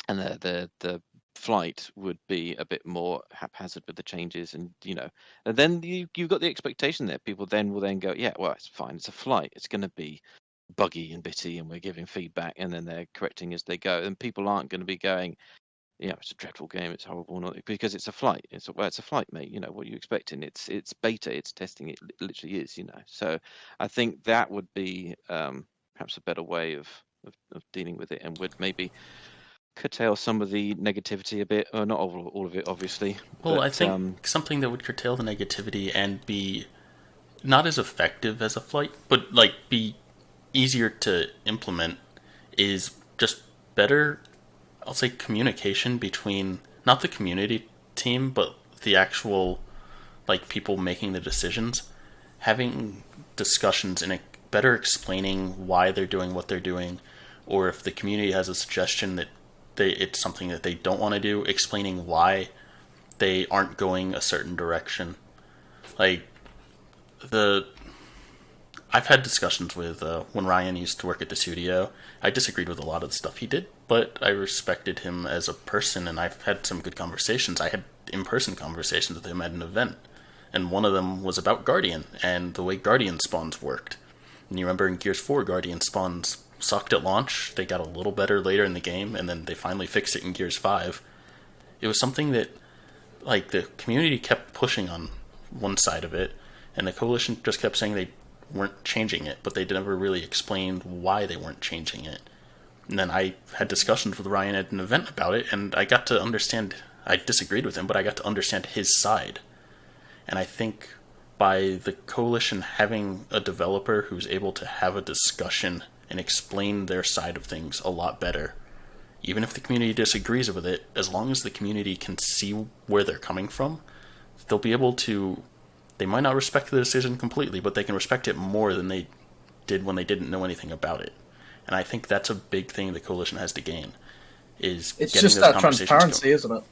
the flight would be a bit more haphazard with the changes, and and then you've got the expectation that people then will then go, yeah, well, it's fine, it's a flight, it's going to be buggy and bitty, and we're giving feedback, and then they're correcting as they go, and people aren't going to be going, it's a dreadful game, it's horrible, not because it's a flight. It's a flight, mate. What are you expecting? It's beta, it's testing. It literally is, So I think that would be perhaps a better way of dealing with it, and would maybe curtail some of the negativity a bit, or not all of it, obviously. Well, but, I think something that would curtail the negativity and be not as effective as a flight, but like be easier to implement is just better, I'll say, communication between not the community team, but the actual like people making the decisions, having discussions and better explaining why they're doing what they're doing, or if the community has a suggestion that it's something that they don't want to do, explaining why they aren't going a certain direction. Like I've had discussions with when Ryan used to work at the studio. I disagreed with a lot of the stuff he did, but I respected him as a person, and I've had some good conversations. I had in-person conversations with him at an event, and one of them was about Guardian and the way Guardian spawns worked. And you remember in Gears 4, Guardian spawns sucked at launch. They got a little better later in the game, and then they finally fixed it in Gears 5. It was something that like the community kept pushing on one side of it, and the coalition just kept saying they weren't changing it, but they never really explained why they weren't changing it. And then I had discussions with Ryan at an event about it, and I got to understand. I disagreed with him, but I got to understand his side. And I think by the coalition having a developer who's able to have a discussion and explain their side of things a lot better, even if the community disagrees with it, as long as the community can see where they're coming from, they'll be able to. They might not respect the decision completely, but they can respect it more than they did when they didn't know anything about it. And I think that's a big thing the coalition has to gain. It's just that transparency, isn't it?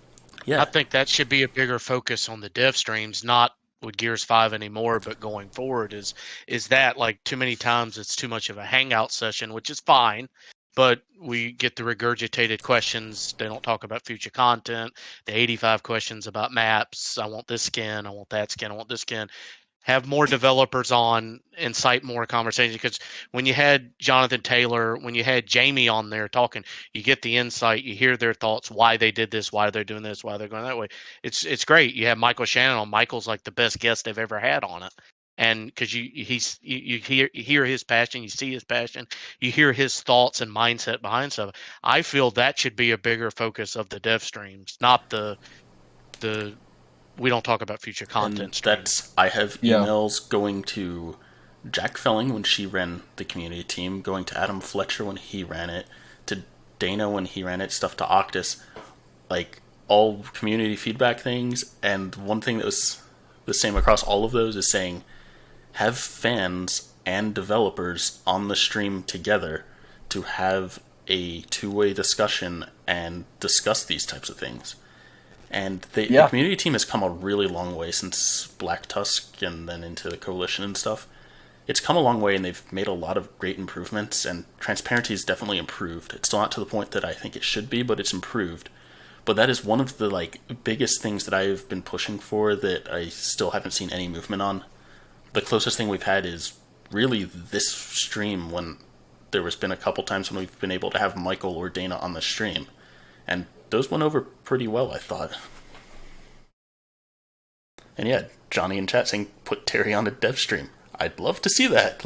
Yeah, I think that should be a bigger focus on the dev streams, not with Gears 5 anymore, but going forward is that like too many times it's too much of a hangout session, which is fine, but we get the regurgitated questions. They don't talk about future content. The 85 questions about maps. I want this skin. I want that skin. I want this skin. Have more developers on, incite more conversation. Because when you had Jonathan Taylor, when you had Jamie on there talking, you get the insight, you hear their thoughts, why they did this, why they're doing this, why they're going that way. It's great. You have Michael Shannon on. Michael's like the best guest they've ever had on it. And because you hear his passion, you see his passion, you hear his thoughts and mindset behind stuff. I feel that should be a bigger focus of the dev streams, not the we don't talk about future content streams. I have emails going to Jack Felling when she ran the community team, going to Adam Fletcher when he ran it, to Dana when he ran it, stuff to Octus, like all community feedback things. And one thing that was the same across all of those is saying, have fans and developers on the stream together to have a two-way discussion and discuss these types of things. And the community team has come a really long way since Black Tusk and then into the Coalition and stuff. It's come a long way, and they've made a lot of great improvements, and transparency is definitely improved. It's still not to the point that I think it should be, but it's improved. But that is one of the biggest things that I've been pushing for that I still haven't seen any movement on. The closest thing we've had is really this stream, when there has been a couple times when we've been able to have Michael or Dana on the stream. And those went over pretty well, I thought. And yeah, Johnny in chat saying, put Terry on a dev stream. I'd love to see that.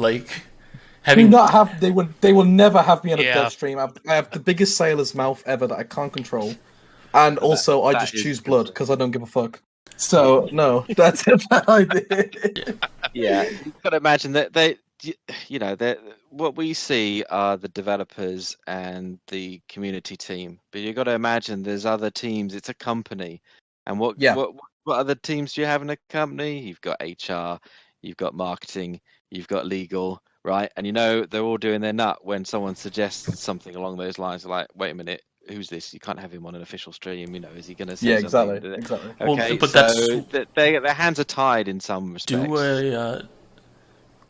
Having not have they will never have me on a dev stream. I have the biggest sailor's mouth ever that I can't control. And also I just choose blood because I don't give a fuck. So no, that's a bad idea. Yeah, you've got to imagine that what we see are the developers and the community team, but you've got to imagine there's other teams. It's a company, and what other teams do you have in a company? You've got HR, you've got marketing, you've got legal, right? And they're all doing their nut when someone suggests something along those lines. Like, wait a minute, who's this? You can't have him on an official stream. Is he going to say something? Exactly. Okay, well, but so their hands are tied in some respects.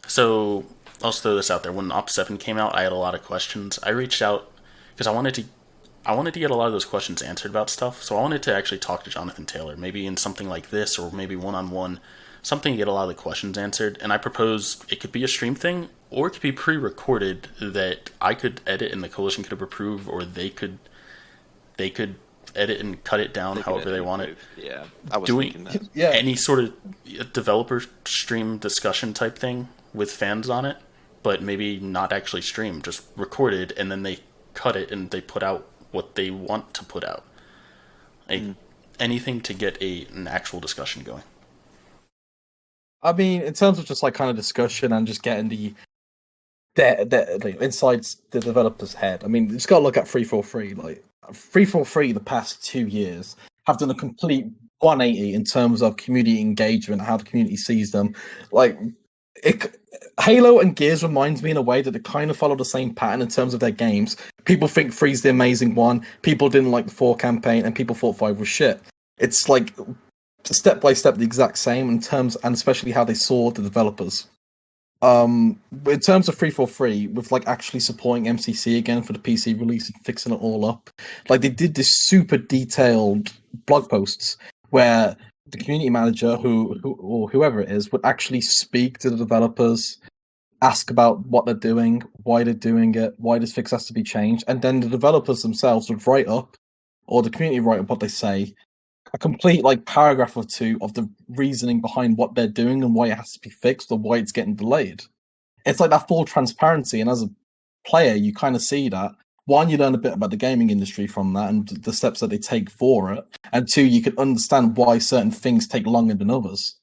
So I'll throw this out there. When Op7 came out, I had a lot of questions. I reached out because I wanted to get a lot of those questions answered about stuff. So I wanted to actually talk to Jonathan Taylor, maybe in something like this, or maybe one-on-one, something to get a lot of the questions answered. And I proposed it could be a stream thing, or it could be pre-recorded that I could edit and the coalition could approve, or they could edit and cut it down however they want it. Yeah, I was thinking that. Any sort of developer stream discussion type thing with fans on it, but maybe not actually stream, just recorded, and then they cut it and they put out what they want to put out. Anything to get an actual discussion going. I mean, in terms of just like kind of discussion and just getting the inside the developer's head. I mean, you just got to look at 343. Like 343, the past 2 years have done a complete 180 in terms of community engagement, how the community sees them. Like Halo and Gears reminds me in a way that they kind of follow the same pattern in terms of their games. People think 3's the amazing one. People didn't like the 4 campaign, and people thought 5 was shit. It's like step by step the exact same in terms, and especially how they saw the developers. In terms of 343, with like actually supporting MCC again for the PC release and fixing it all up, like they did this super detailed blog posts where the community manager who or whoever it is would actually speak to the developers, ask about what they're doing, why they're doing it, why this fix has to be changed, and then the developers themselves would write up, or the community write up what they say, a complete like paragraph or two of the reasoning behind what they're doing and why it has to be fixed or why it's getting delayed. It's like that full transparency, and as a player, you kind of see that. One, you learn a bit about the gaming industry from that and the steps that they take for it, and two, you can understand why certain things take longer than others.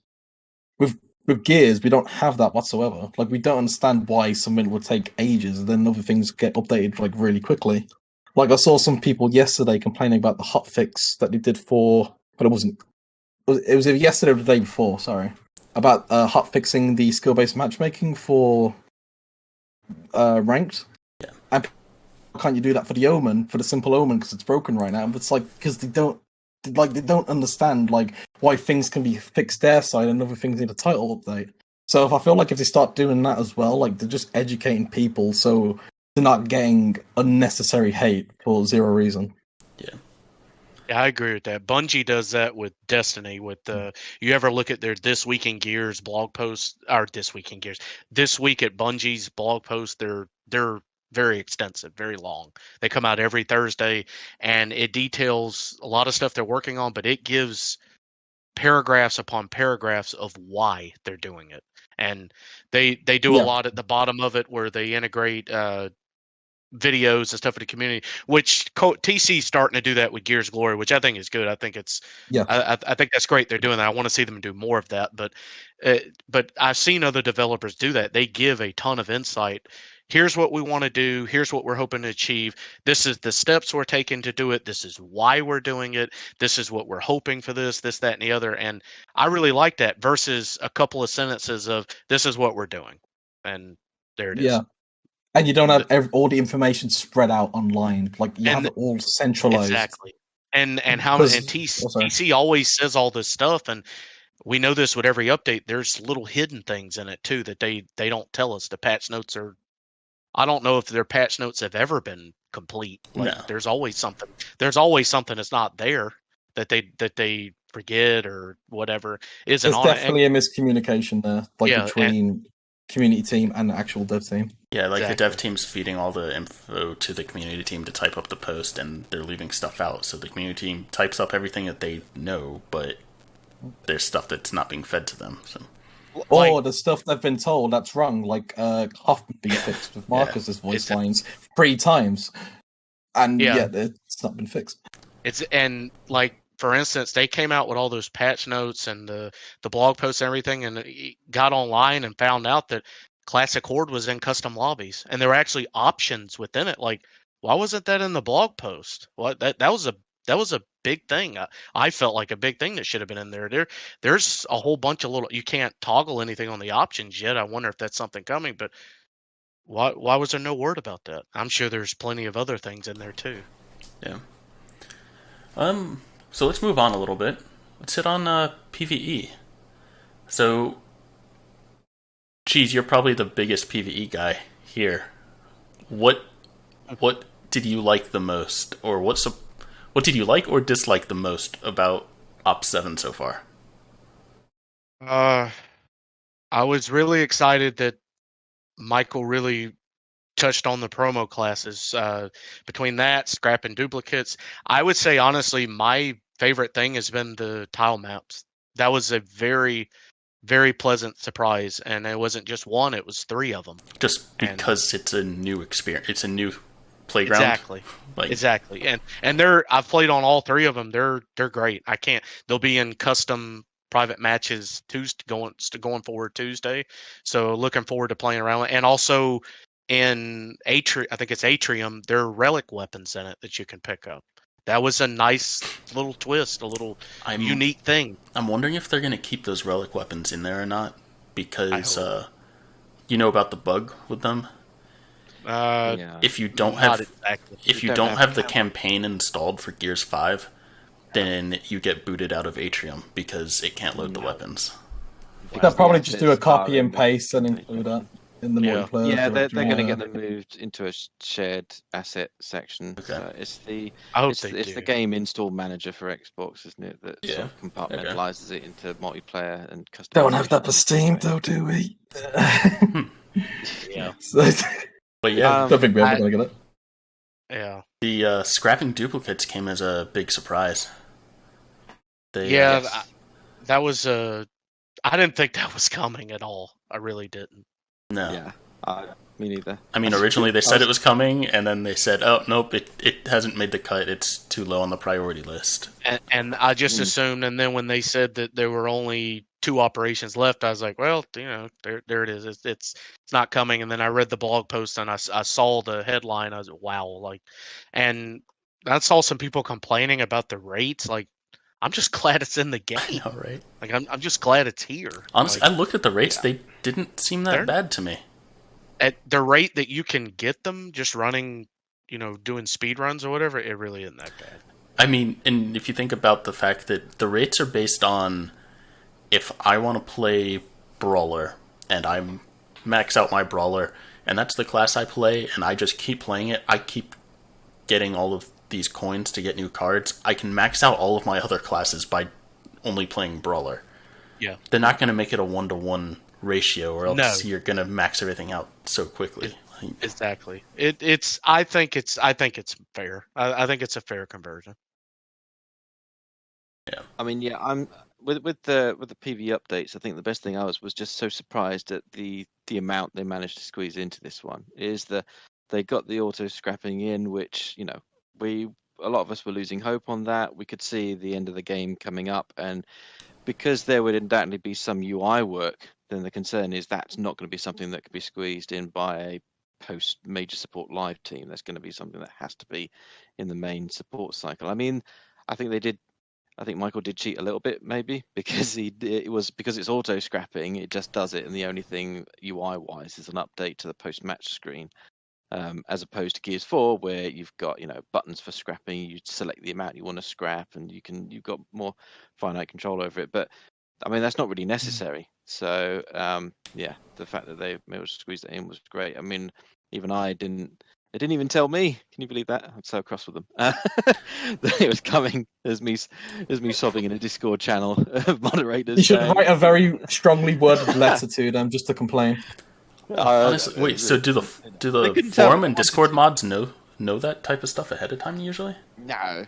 With Gears, we don't have that whatsoever. Like, we don't understand why something would take ages and then other things get updated like really quickly. Like, I saw some people yesterday complaining about the hotfix that they did for, but it wasn't. It was either yesterday or the day before. Sorry, about hotfixing the skill-based matchmaking for ranked. Yeah. And can't you do that for the Omen, for the simple Omen, because it's broken right now? But it's like because they don't understand like why things can be fixed their side and other things need a title update. So I feel like if they start doing that as well, like they're just educating people, so they're not getting unnecessary hate for zero reason. Yeah. Yeah, I agree with that. Bungie does that with Destiny. With you ever look at their This Week in Gears blog post, or This Week in Gears, This Week at Bungie's blog post, they're very extensive, very long. They come out every Thursday, and it details a lot of stuff they're working on, but it gives paragraphs upon paragraphs of why they're doing it. And they do a lot at the bottom of it where they integrate videos and stuff in the community, which TC's starting to do that with Gears Glory, which I think is good. I think it's I think that's great they're doing that. I want to see them do more of that, but I've seen other developers do that. They give a ton of insight. Here's what we want to do. Here's what we're hoping to achieve. This is the steps we're taking to do it. This is why we're doing it. This is what we're hoping for this, that, and the other. And I really like that versus a couple of sentences of this is what we're doing. And there it is. Yeah. And you don't have all the information spread out online. Like you have it all centralized. Exactly. And TC always says all this stuff, and we know this with every update. There's little hidden things in it too that they don't tell us. The patch notes are. I don't know if their patch notes have ever been complete. Like No. there's always something. There's always something that's not there that they forget or whatever isn't There's on it. There's definitely a miscommunication there, between community team and the actual dev team. Yeah, like the dev team's feeding all the info to the community team to type up the post, and they're leaving stuff out. So the community team types up everything that they know, but there's stuff that's not being fed to them. So. Or the stuff they've been told that's wrong, like Hoffman being fixed with Marcus's voice lines 3 times, and it's not been fixed. And like for instance, they came out with all those patch notes and the blog posts and everything, and got online and found out that Classic Horde was in custom lobbies, and there were actually options within it. Like, why wasn't that in the blog post? Well, that was a big thing. I felt like a big thing that should have been in there. There's a whole bunch of little. You can't toggle anything on the options yet. I wonder if that's something coming. But why was there no word about that? I'm sure there's plenty of other things in there too. Yeah. So let's move on a little bit. Let's hit on PvE. So, Cheese, you're probably the biggest PvE guy here. What did you like the most, or what did you like or dislike the most about Op7 so far? I was really excited that Michael really touched on the promo classes. Between that, scrapping duplicates, I would say honestly, my favorite thing has been the tile maps. That was a very, very pleasant surprise, and it wasn't just one; it was 3 of them. Just because it's a new experience, it's a new playground. Exactly. And I've played on all 3 of them. They're great. They'll be in custom private matches going forward Tuesday. So looking forward to playing around. And also in Atrium, I think it's Atrium, there are relic weapons in it that you can pick up. That was a nice little twist, a little unique thing. I'm wondering if they're going to keep those relic weapons in there or not, because you know about the bug with them. If you don't have the campaign installed for Gears 5, then you get booted out of Atrium because it can't load the weapons. They'll probably just do a copy and paste and include that in the multiplayer. Yeah, they're going to get them moved into a shared asset section. Okay. So it's the game install manager for Xbox, isn't it? That sort of compartmentalizes it into multiplayer and customization. Don't have that for Steam, though, do we? Yeah. But yeah, I don't think we're ever going to get it. Yeah. The scrapping duplicates came as a big surprise. That was I didn't think that was coming at all. I really didn't. No. Yeah, me neither. I mean, originally they said it was coming, and then they said, "Oh, nope, it hasn't made the cut. It's too low on the priority list." And I just assumed. And then when they said that there were only 2 operations left, I was like, "Well, there it is. It's not coming." And then I read the blog post and I saw the headline. I was like, "Wow!" And I saw some people complaining about the rates. I'm just glad it's in the game. I know, right? I'm just glad it's here. Honestly, I looked at the rates; they didn't seem that bad to me. At the rate that you can get them, just running, doing speed runs or whatever, it really isn't that bad. I mean, and if you think about the fact that the rates are based on if I want to play Brawler and I max out my Brawler, and that's the class I play, and I just keep playing it, I keep getting all of these coins to get new cards, I can max out all of my other classes by only playing Brawler. Yeah. They're not going to make it a 1-to-1 ratio, or else you're going to max everything out so quickly. Exactly. I think it's fair. I think it's a fair conversion. Yeah. I mean, I'm with the PvE updates. I think the best thing I was just so surprised at the amount they managed to squeeze into this one. Is they got the auto scrapping in, which a lot of us were losing hope on that. We could see the end of the game coming up, and because there would undoubtedly be some UI work, then the concern is that's not going to be something that could be squeezed in by a post major support live team. That's going to be something that has to be in the main support cycle. I mean, I think Michael did cheat a little bit, maybe, because because it's auto scrapping, it just does it, and the only thing UI wise is an update to the post match screen. As opposed to Gears 4, where you've got buttons for scrapping, you select the amount you want to scrap, and you've got more finite control over it. But I mean, that's not really necessary. So the fact that they managed to squeeze that in was great. I mean, even they didn't even tell me. Can you believe that? I'm so cross with them. That it was coming as me sobbing in a Discord channel of moderators. You should write a very strongly worded letter to them just to complain. Honestly, wait. So do the forum and Discord mods know that type of stuff ahead of time usually? No.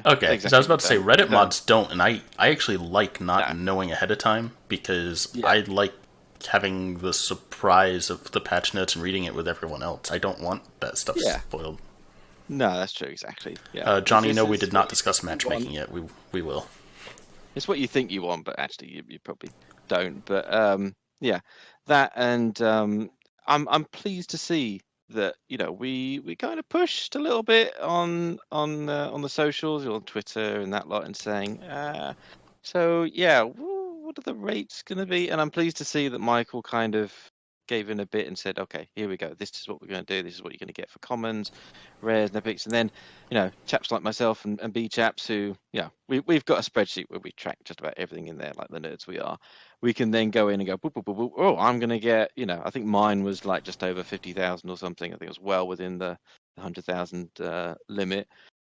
Okay, because I was about to say Reddit mods don't, and I actually like not knowing ahead of time because I like having the surprise of the patch notes and reading it with everyone else. I don't want that stuff spoiled. No, that's true. Exactly. Yeah. Johnny, no, we did not discuss matchmaking yet. We will. It's what you think you want, but actually you probably don't. But that, and I'm pleased to see that we kind of pushed a little bit on the socials, on Twitter and that lot, and saying what are the rates going to be? And I'm pleased to see that Michael kind of gave in a bit and said, okay, here we go. This is what we're going to do. This is what you're going to get for commons, rares, and epics. And then, chaps like myself and BChaps who, we've got a spreadsheet where we track just about everything in there, like the nerds we are. We can then go in and go, boop, boop, boop, boop. Oh, I'm going to get, I think mine was like just over 50,000 or something. I think it was well within the 100,000 limit.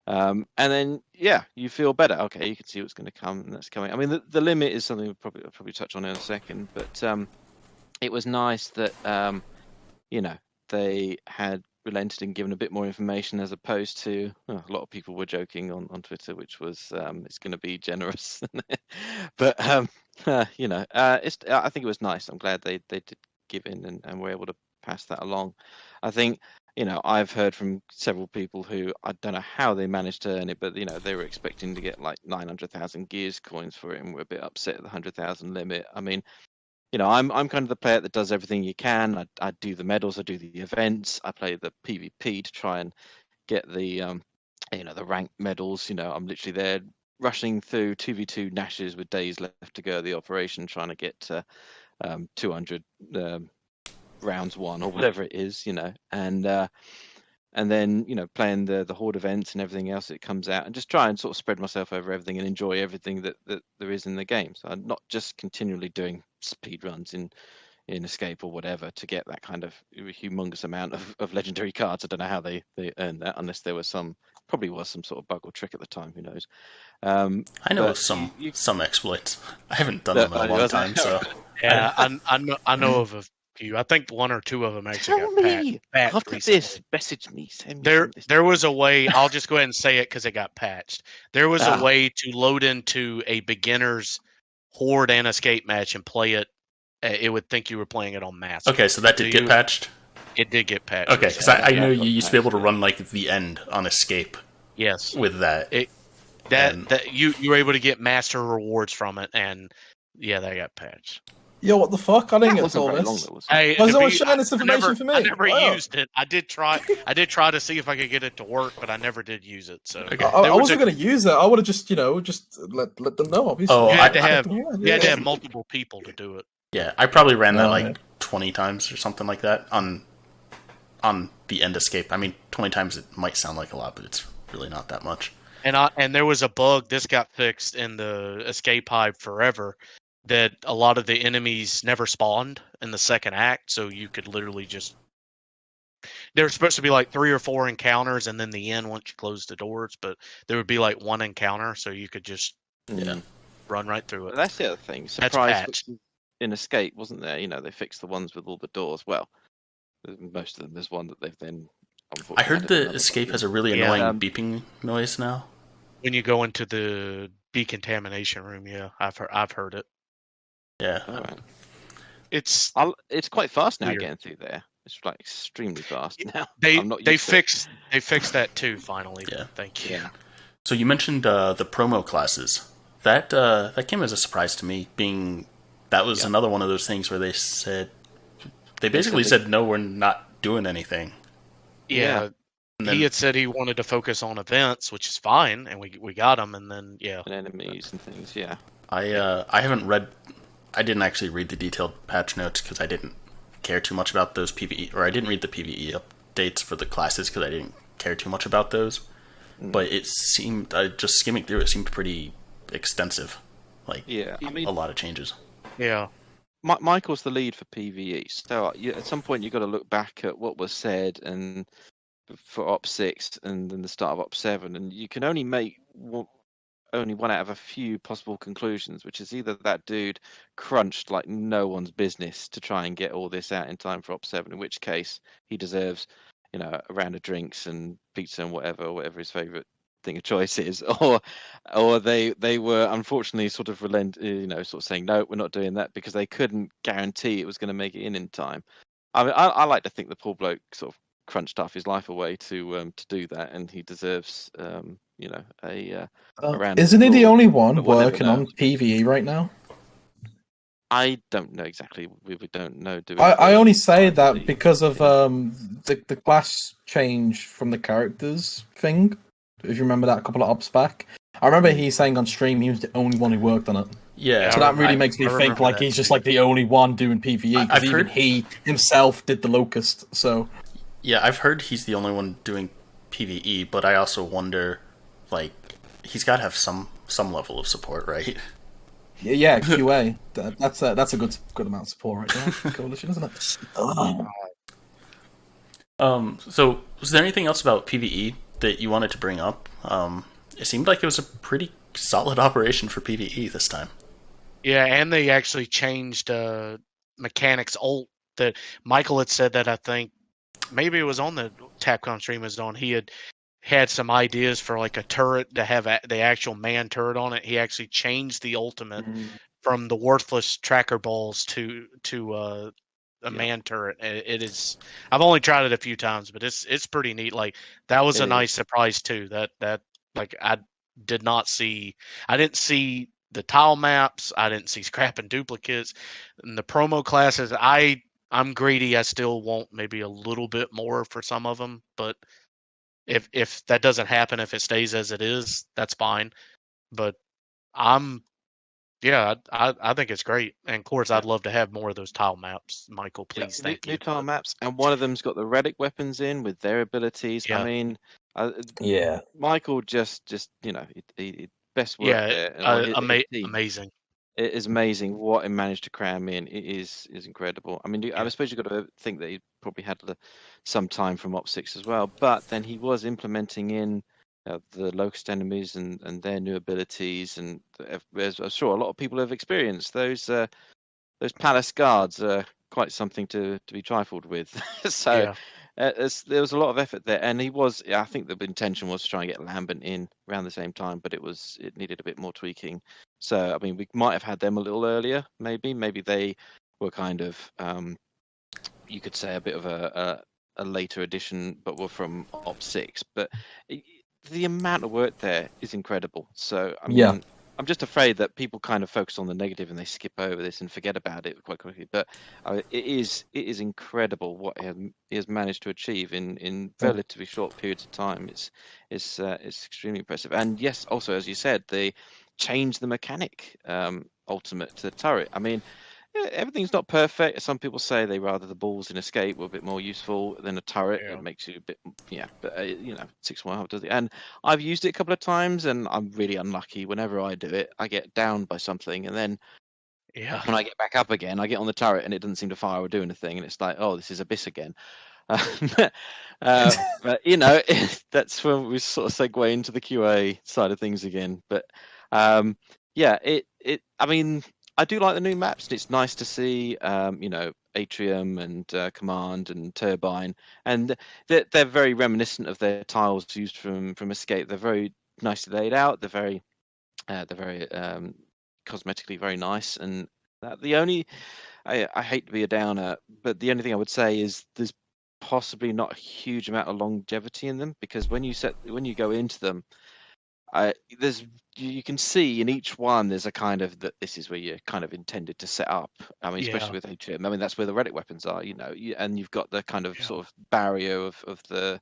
And then, you feel better. Okay, you can see what's going to come, and that's coming. I mean, the limit is something I'll probably touch on in a second, but it was nice that they had relented and given a bit more information, as opposed to a lot of people were joking on Twitter, which was it's going to be generous. But I think it was nice. I'm glad they did give in and were able to pass that along. I think, I've heard from several people who I don't know how they managed to earn it, but they were expecting to get like 900,000 gears coins for it, and were a bit upset at the 100,000 limit. I mean, I'm kind of the player that does everything you can. I do the medals, I do the events, I play the PvP to try and get the the ranked medals. I'm literally there rushing through 2v2 Nashes with days left to go of the operation, trying to get to 200 rounds won or whatever it is, and then playing the horde events and everything else that comes out, and just try and sort of spread myself over everything and enjoy everything that there is in the game. So I'm not just continually doing speed runs in Escape or whatever to get that kind of humongous amount of legendary cards. I don't know how they earned that, unless there was probably was some sort of bug or trick at the time. Who knows? I know of some exploits. I haven't done them in a long time, so yeah, I know of a few. I think one or two of them actually Tell got me patched after recently. this. Message me. Send me There was a way. I'll just go ahead and say it because it got patched. There was a way to load into a beginner's horde and escape match and play it. It would think you were playing it on master. Okay, so that did get patched? It did get patched. Okay, because I know you used to be able to run like the end on escape. Yes. With that. That you were able to get master rewards from it, and yeah, they got patched. Yo, what the fuck? I didn't get all this. Hey, why someone sharing this information for me? I never used it. I did try to see if I could get it to work, but I never did use it. So okay. I wasn't going to use it. I would have just let them know. Obviously, you had to have multiple people to do it. Yeah, I probably ran that like 20 times or something like that on the end escape. I mean, 20 times it might sound like a lot, but it's really not that much. And there was a bug. This got fixed in the escape hive forever. That a lot of the enemies never spawned in the second act, so you could literally just. There were supposed to be like 3 or 4 encounters, and then the end once you close the doors. But there would be like one encounter, so you could just run right through it. That's the other thing. Surprise in Escape, wasn't there? They fixed the ones with all the doors. Well, most of them. There's one that they've then. I heard the Escape has a really annoying beeping noise now. When you go into the decontamination room, yeah, I've heard it. Yeah, right. It's quite fast now weird. Getting through there. It's like extremely fast now. They fixed that too finally. Yeah, thank you. Yeah. So you mentioned the promo classes. That came as a surprise to me. Being that was another one of those things where they basically said no, we're not doing anything. Yeah. He had said he wanted to focus on events, which is fine, and we got him, and then and enemies and things. Yeah. I haven't read. I didn't actually read the detailed patch notes because I didn't care too much about those PvE, or I didn't read the PvE updates for the classes because I didn't care too much about those. But it seemed, just skimming through, it seemed pretty extensive. Like, a lot of changes. Yeah. Michael's the lead for PvE, so at some point you've got to look back at what was said and for Op6 and then the start of Op7, and you can only make only one out of a few possible conclusions, which is either that dude crunched like no one's business to try and get all this out in time for Op7, in which case he deserves, a round of drinks and pizza and whatever his favourite thing of choice is, or they were unfortunately sort of sort of saying no, we're not doing that because they couldn't guarantee it was going to make it in time. I mean, I like to think the poor bloke sort of crunched half his life away to do that, and he deserves a round. Isn't he the only one working on PvE right now? I don't know exactly. We don't know. I only say that because of the class change from the characters thing. If you remember that a couple of ops back, I remember he saying on stream he was the only one who worked on it. Yeah, so that really makes me think like he's just like the only one doing PvE because even he himself did the Locust. So yeah, I've heard he's the only one doing PvE, but I also wonder, like, he's got to have some level of support, right? Yeah, QA. That's a good amount of support right there. Coalition, isn't it? So was there anything else about PvE that you wanted to bring up? It seemed like it was a pretty solid operation for PvE this time. Yeah, and they actually changed mechanics. That Michael had said that I think maybe it was on the Tac-Com stream was on. He had some ideas for like a turret to have the actual man turret on it. He actually changed the ultimate from the worthless tracker balls to a man turret. It is. I've only tried it a few times, but it's pretty neat. Like that was a nice surprise too. That like I did not see. I didn't see the tile maps. I didn't see scrap and duplicates. And the promo classes. I'm greedy. I still want maybe a little bit more for some of them, but if that doesn't happen, if it stays as it is, that's fine. But I'm yeah, I think it's great. And of course, I'd love to have more of those tile maps. Michael, please, thank new you. tile maps, and one of them's got the relic weapons in with their abilities. I Yeah, mean, Yeah. Michael just he best work yeah, there, or his team. amazing. It is amazing what he managed to cram in. It is incredible. I mean, I Yeah, suppose you've got to think that he probably had some time from Op6 as well, but then he was implementing in the locust enemies and their new abilities, and as I'm sure a lot of people have experienced, those palace guards are quite something to be trifled with. So yeah, there was a lot of effort there, and I think the intention was to try and get Lambent in around the same time, but it needed a bit more tweaking. So I mean, we might have had them a little earlier, maybe they were kind of you could say a bit of a later edition, but were from Op6. But the amount of work there is incredible. So I mean, Yeah. I'm just afraid that people kind of focus on the negative and they skip over this and forget about it quite quickly. But it is incredible what he has managed to achieve in relatively short periods of time. It's extremely impressive. And yes, also as you said, they changed the mechanic ultimate to the turret. I mean, everything's not perfect. Some people say they rather the balls in escape were a bit more useful than a turret. yeah, It makes you a bit, but 6-1 does it. And I've used it a couple of times, and I'm really unlucky. Whenever I do it, I get down by something, and then yeah, when I get back up again, I get on the turret, and it doesn't seem to fire or do anything, and it's like, oh, this is Abyss again. But that's when we sort of segue into the QA side of things again. But yeah, I mean, I do like the new maps, and it's nice to see, Atrium and Command and Turbine, and they're very reminiscent of their tiles used from Escape. They're very nicely laid out. They're very cosmetically very nice, and the only I hate to be a downer, but the only thing I would say is there's possibly not a huge amount of longevity in them, because when you go into them, you can see in each one there's a kind of that this is where you're kind of intended to set up. I mean, especially yeah, with Atrium. I mean, that's where the relic weapons are, and you've got the kind of yeah, sort of barrier of the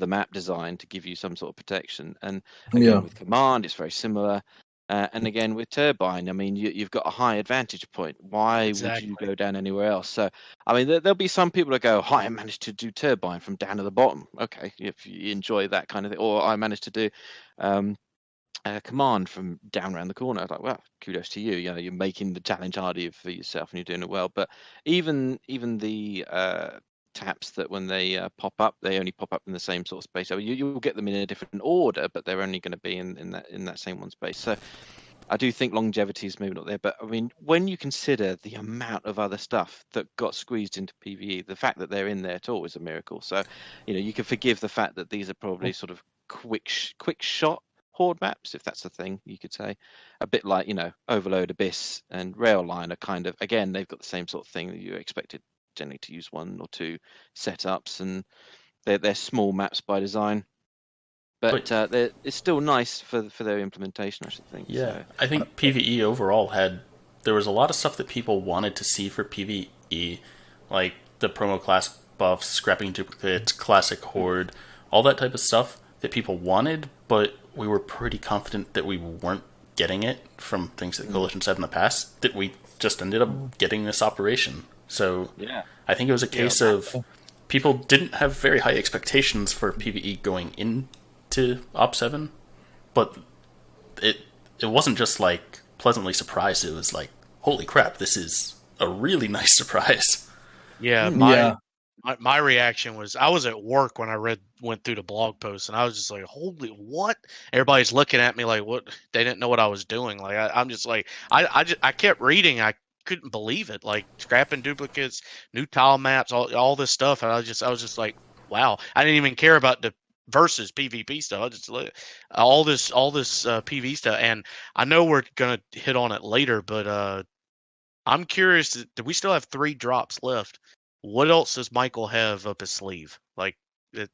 map design to give you some sort of protection. And again, with Command, it's very similar. And again, with Turbine, I mean, you've got a high advantage point. Why would you exactly. go down anywhere else? So, I mean, there'll be some people that go, "Hi, I managed to do Turbine from down to the bottom." Okay, if you enjoy that kind of thing, or I managed to do Command from down around the corner. I was like, well, kudos to you. You're making the challenge harder for yourself, and you're doing it well. But even the taps that when they pop up, they only pop up in the same sort of space. So you'll get them in a different order, but they're only going to be in that same one space. So I do think longevity is maybe not there. But I mean, when you consider the amount of other stuff that got squeezed into PvE, the fact that they're in there at all is a miracle. So you can forgive the fact that these are probably sort of quick shot horde maps, if that's a thing you could say. A bit like Overload, Abyss, and Railline are kind of, again, they've got the same sort of thing that you expected generally to use one or two setups, and they're small maps by design, but it's still nice for their implementation, I should think. Yeah, So I think PvE overall there was a lot of stuff that people wanted to see for PvE, like the promo class buffs, scrapping duplicates, classic horde, all that type of stuff that people wanted, but we were pretty confident that we weren't getting it from things that Coalition said in the past, that we just ended up getting this operation. So yeah, I think it was a case of people didn't have very high expectations for PvE going into Op7, but it wasn't just like pleasantly surprised. It was like, holy crap, this is a really nice surprise. Yeah, my reaction was I was at work when I went through the blog post, and I was just like, "Holy what?" Everybody's looking at me like, "What?" They didn't know what I was doing. Like I'm just like, I kept reading. I couldn't believe it. Like scrapping duplicates, new tile maps, all this stuff. And I was just like, wow. I didn't even care about the versus PvP stuff. I just all this PV stuff. And I know we're gonna hit on it later, but I'm curious. Do we still have 3 drops left? What else does Michael have up his sleeve? Like, Yeah.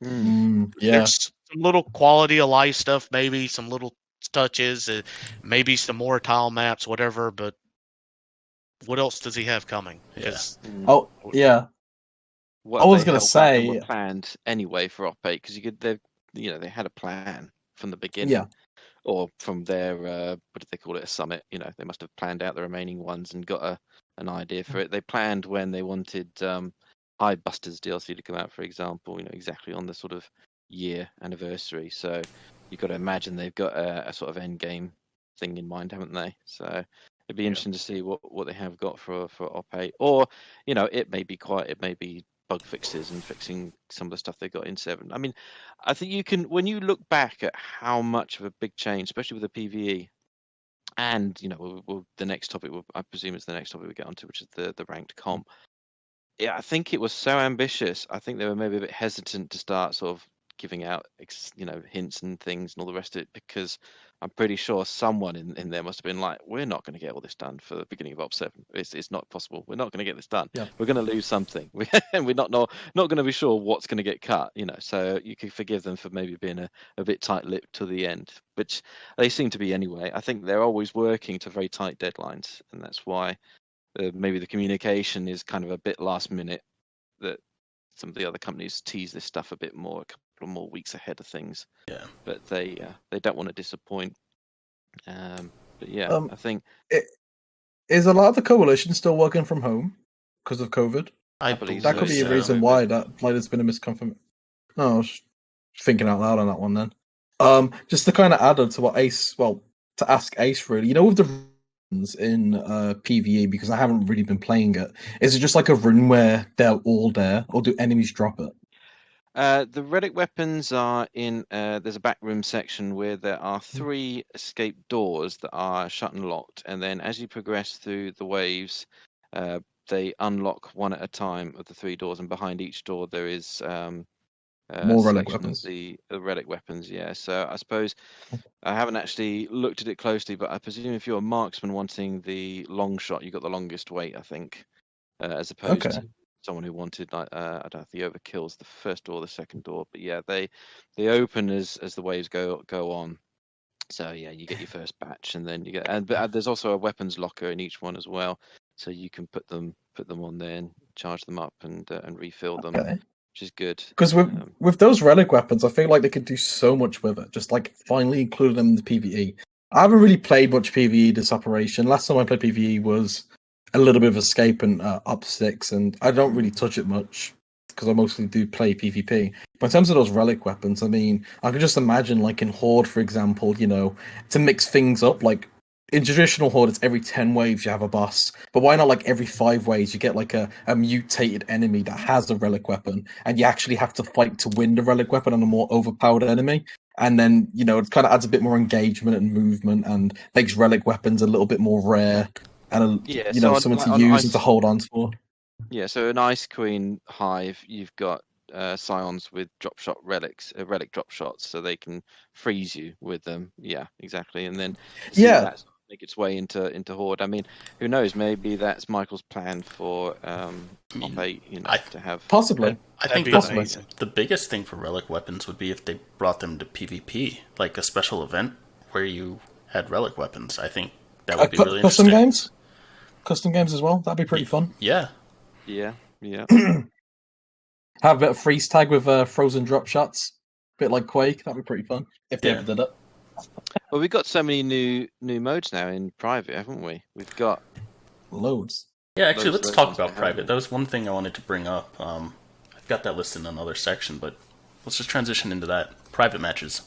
there's some little quality of life stuff, maybe some little touches, maybe some more tile maps, whatever. But what else does he have coming? Yeah. 'Cause Oh, yeah. What I have was they gonna held back and were say, planned anyway for Op8? Because they had a plan from the beginning, yeah. or from their what did they call it, a summit? They must have planned out the remaining ones and got an idea for it. They planned when they wanted Hide Busters DLC to come out, for example. Exactly on the sort of year anniversary. So you've got to imagine they've got a sort of end game thing in mind, haven't they? So it'd be Yeah. interesting to see what they have got for Op8, or it may be bug fixes and fixing some of the stuff they got in 7. I mean, I think you can, when you look back at how much of a big change, especially with the PvE, and the next topic, I presume it's the next topic we get onto, which is the ranked comp. Yeah, I think it was so ambitious. I think they were maybe a bit hesitant to start sort of giving out, hints and things and all the rest of it, because I'm pretty sure someone in there must have been like, we're not going to get all this done for the beginning of Op7. It's not possible. We're not going to get this done. Yeah. We're going to lose something. We're not going to be sure what's going to get cut. So you can forgive them for maybe being a bit tight-lipped to the end, which they seem to be anyway. I think they're always working to very tight deadlines, and that's why maybe the communication is kind of a bit last minute, that some of the other companies tease this stuff a bit more, a couple of more weeks ahead of things. Yeah. But they don't want to disappoint. But yeah, I think Is a lot of the coalition still working from home because of COVID? I believe That could be a so. reason why there's been a misconfirmation. No, I was thinking out loud on that one then. Just to kind of add on to what Ace, to ask Ace really, with the runes in PvE, because I haven't really been playing it, is it just like a rune where they're all there, or do enemies drop it? The relic weapons are in. There's a back room section where there are 3 escape doors that are shut and locked, and then as you progress through the waves, they unlock one at a time of the 3 doors, and behind each door there is More relic selection weapons. of the relic weapons. Yeah, so I suppose I haven't actually looked at it closely, but I presume if you're a marksman wanting the long shot, you got the longest wait, I think, as opposed Okay. to someone who wanted, like, I don't know if the overkill's the first door or the second door, but yeah, they open as the waves go on. So yeah, you get your first batch, and then you get, but there's also a weapons locker in each one as well, so you can put them on there and charge them up and refill them, Okay. which is good. Because with those relic weapons, I feel like they could do so much with it. Just like finally include them in the PvE. I haven't really played much PvE this operation. Last time I played PvE was a little bit of Escape and Op6, and I don't really touch it much because I mostly do play PvP. But in terms of those relic weapons, I mean, I could just imagine, like in Horde, for example, to mix things up. Like in traditional Horde, it's every 10 waves you have a boss. But why not like every 5 waves you get like a mutated enemy that has a relic weapon, and you actually have to fight to win the relic weapon on a more overpowered enemy? And then, it kind of adds a bit more engagement and movement and makes relic weapons a little bit more rare and, Yeah, so something to on use and to hold on for. Yeah, so an Ice Queen hive, you've got scions with drop shot relics, relic drop shots, so they can freeze you with them. Yeah, exactly. And then see Yeah. that make its way into Horde. I mean, who knows? Maybe that's Michael's plan for Op8, to have Possibly. I That'd think be possibly. amazing. the biggest thing for relic weapons would be if they brought them to PvP, like a special event where you had relic weapons. I think that would be really Custom interesting. Custom games as well. That'd be pretty fun. Yeah. Yeah. Have a bit of freeze tag with frozen drop shots, bit like Quake. That'd be pretty fun if they ever did it. Well, we've got so many new modes now in private, haven't we? We've got Loads. Yeah, actually, Those let's talk ones about we private. haven't. That was one thing I wanted to bring up. I've got that listed in another section, but let's just transition into that. Private matches.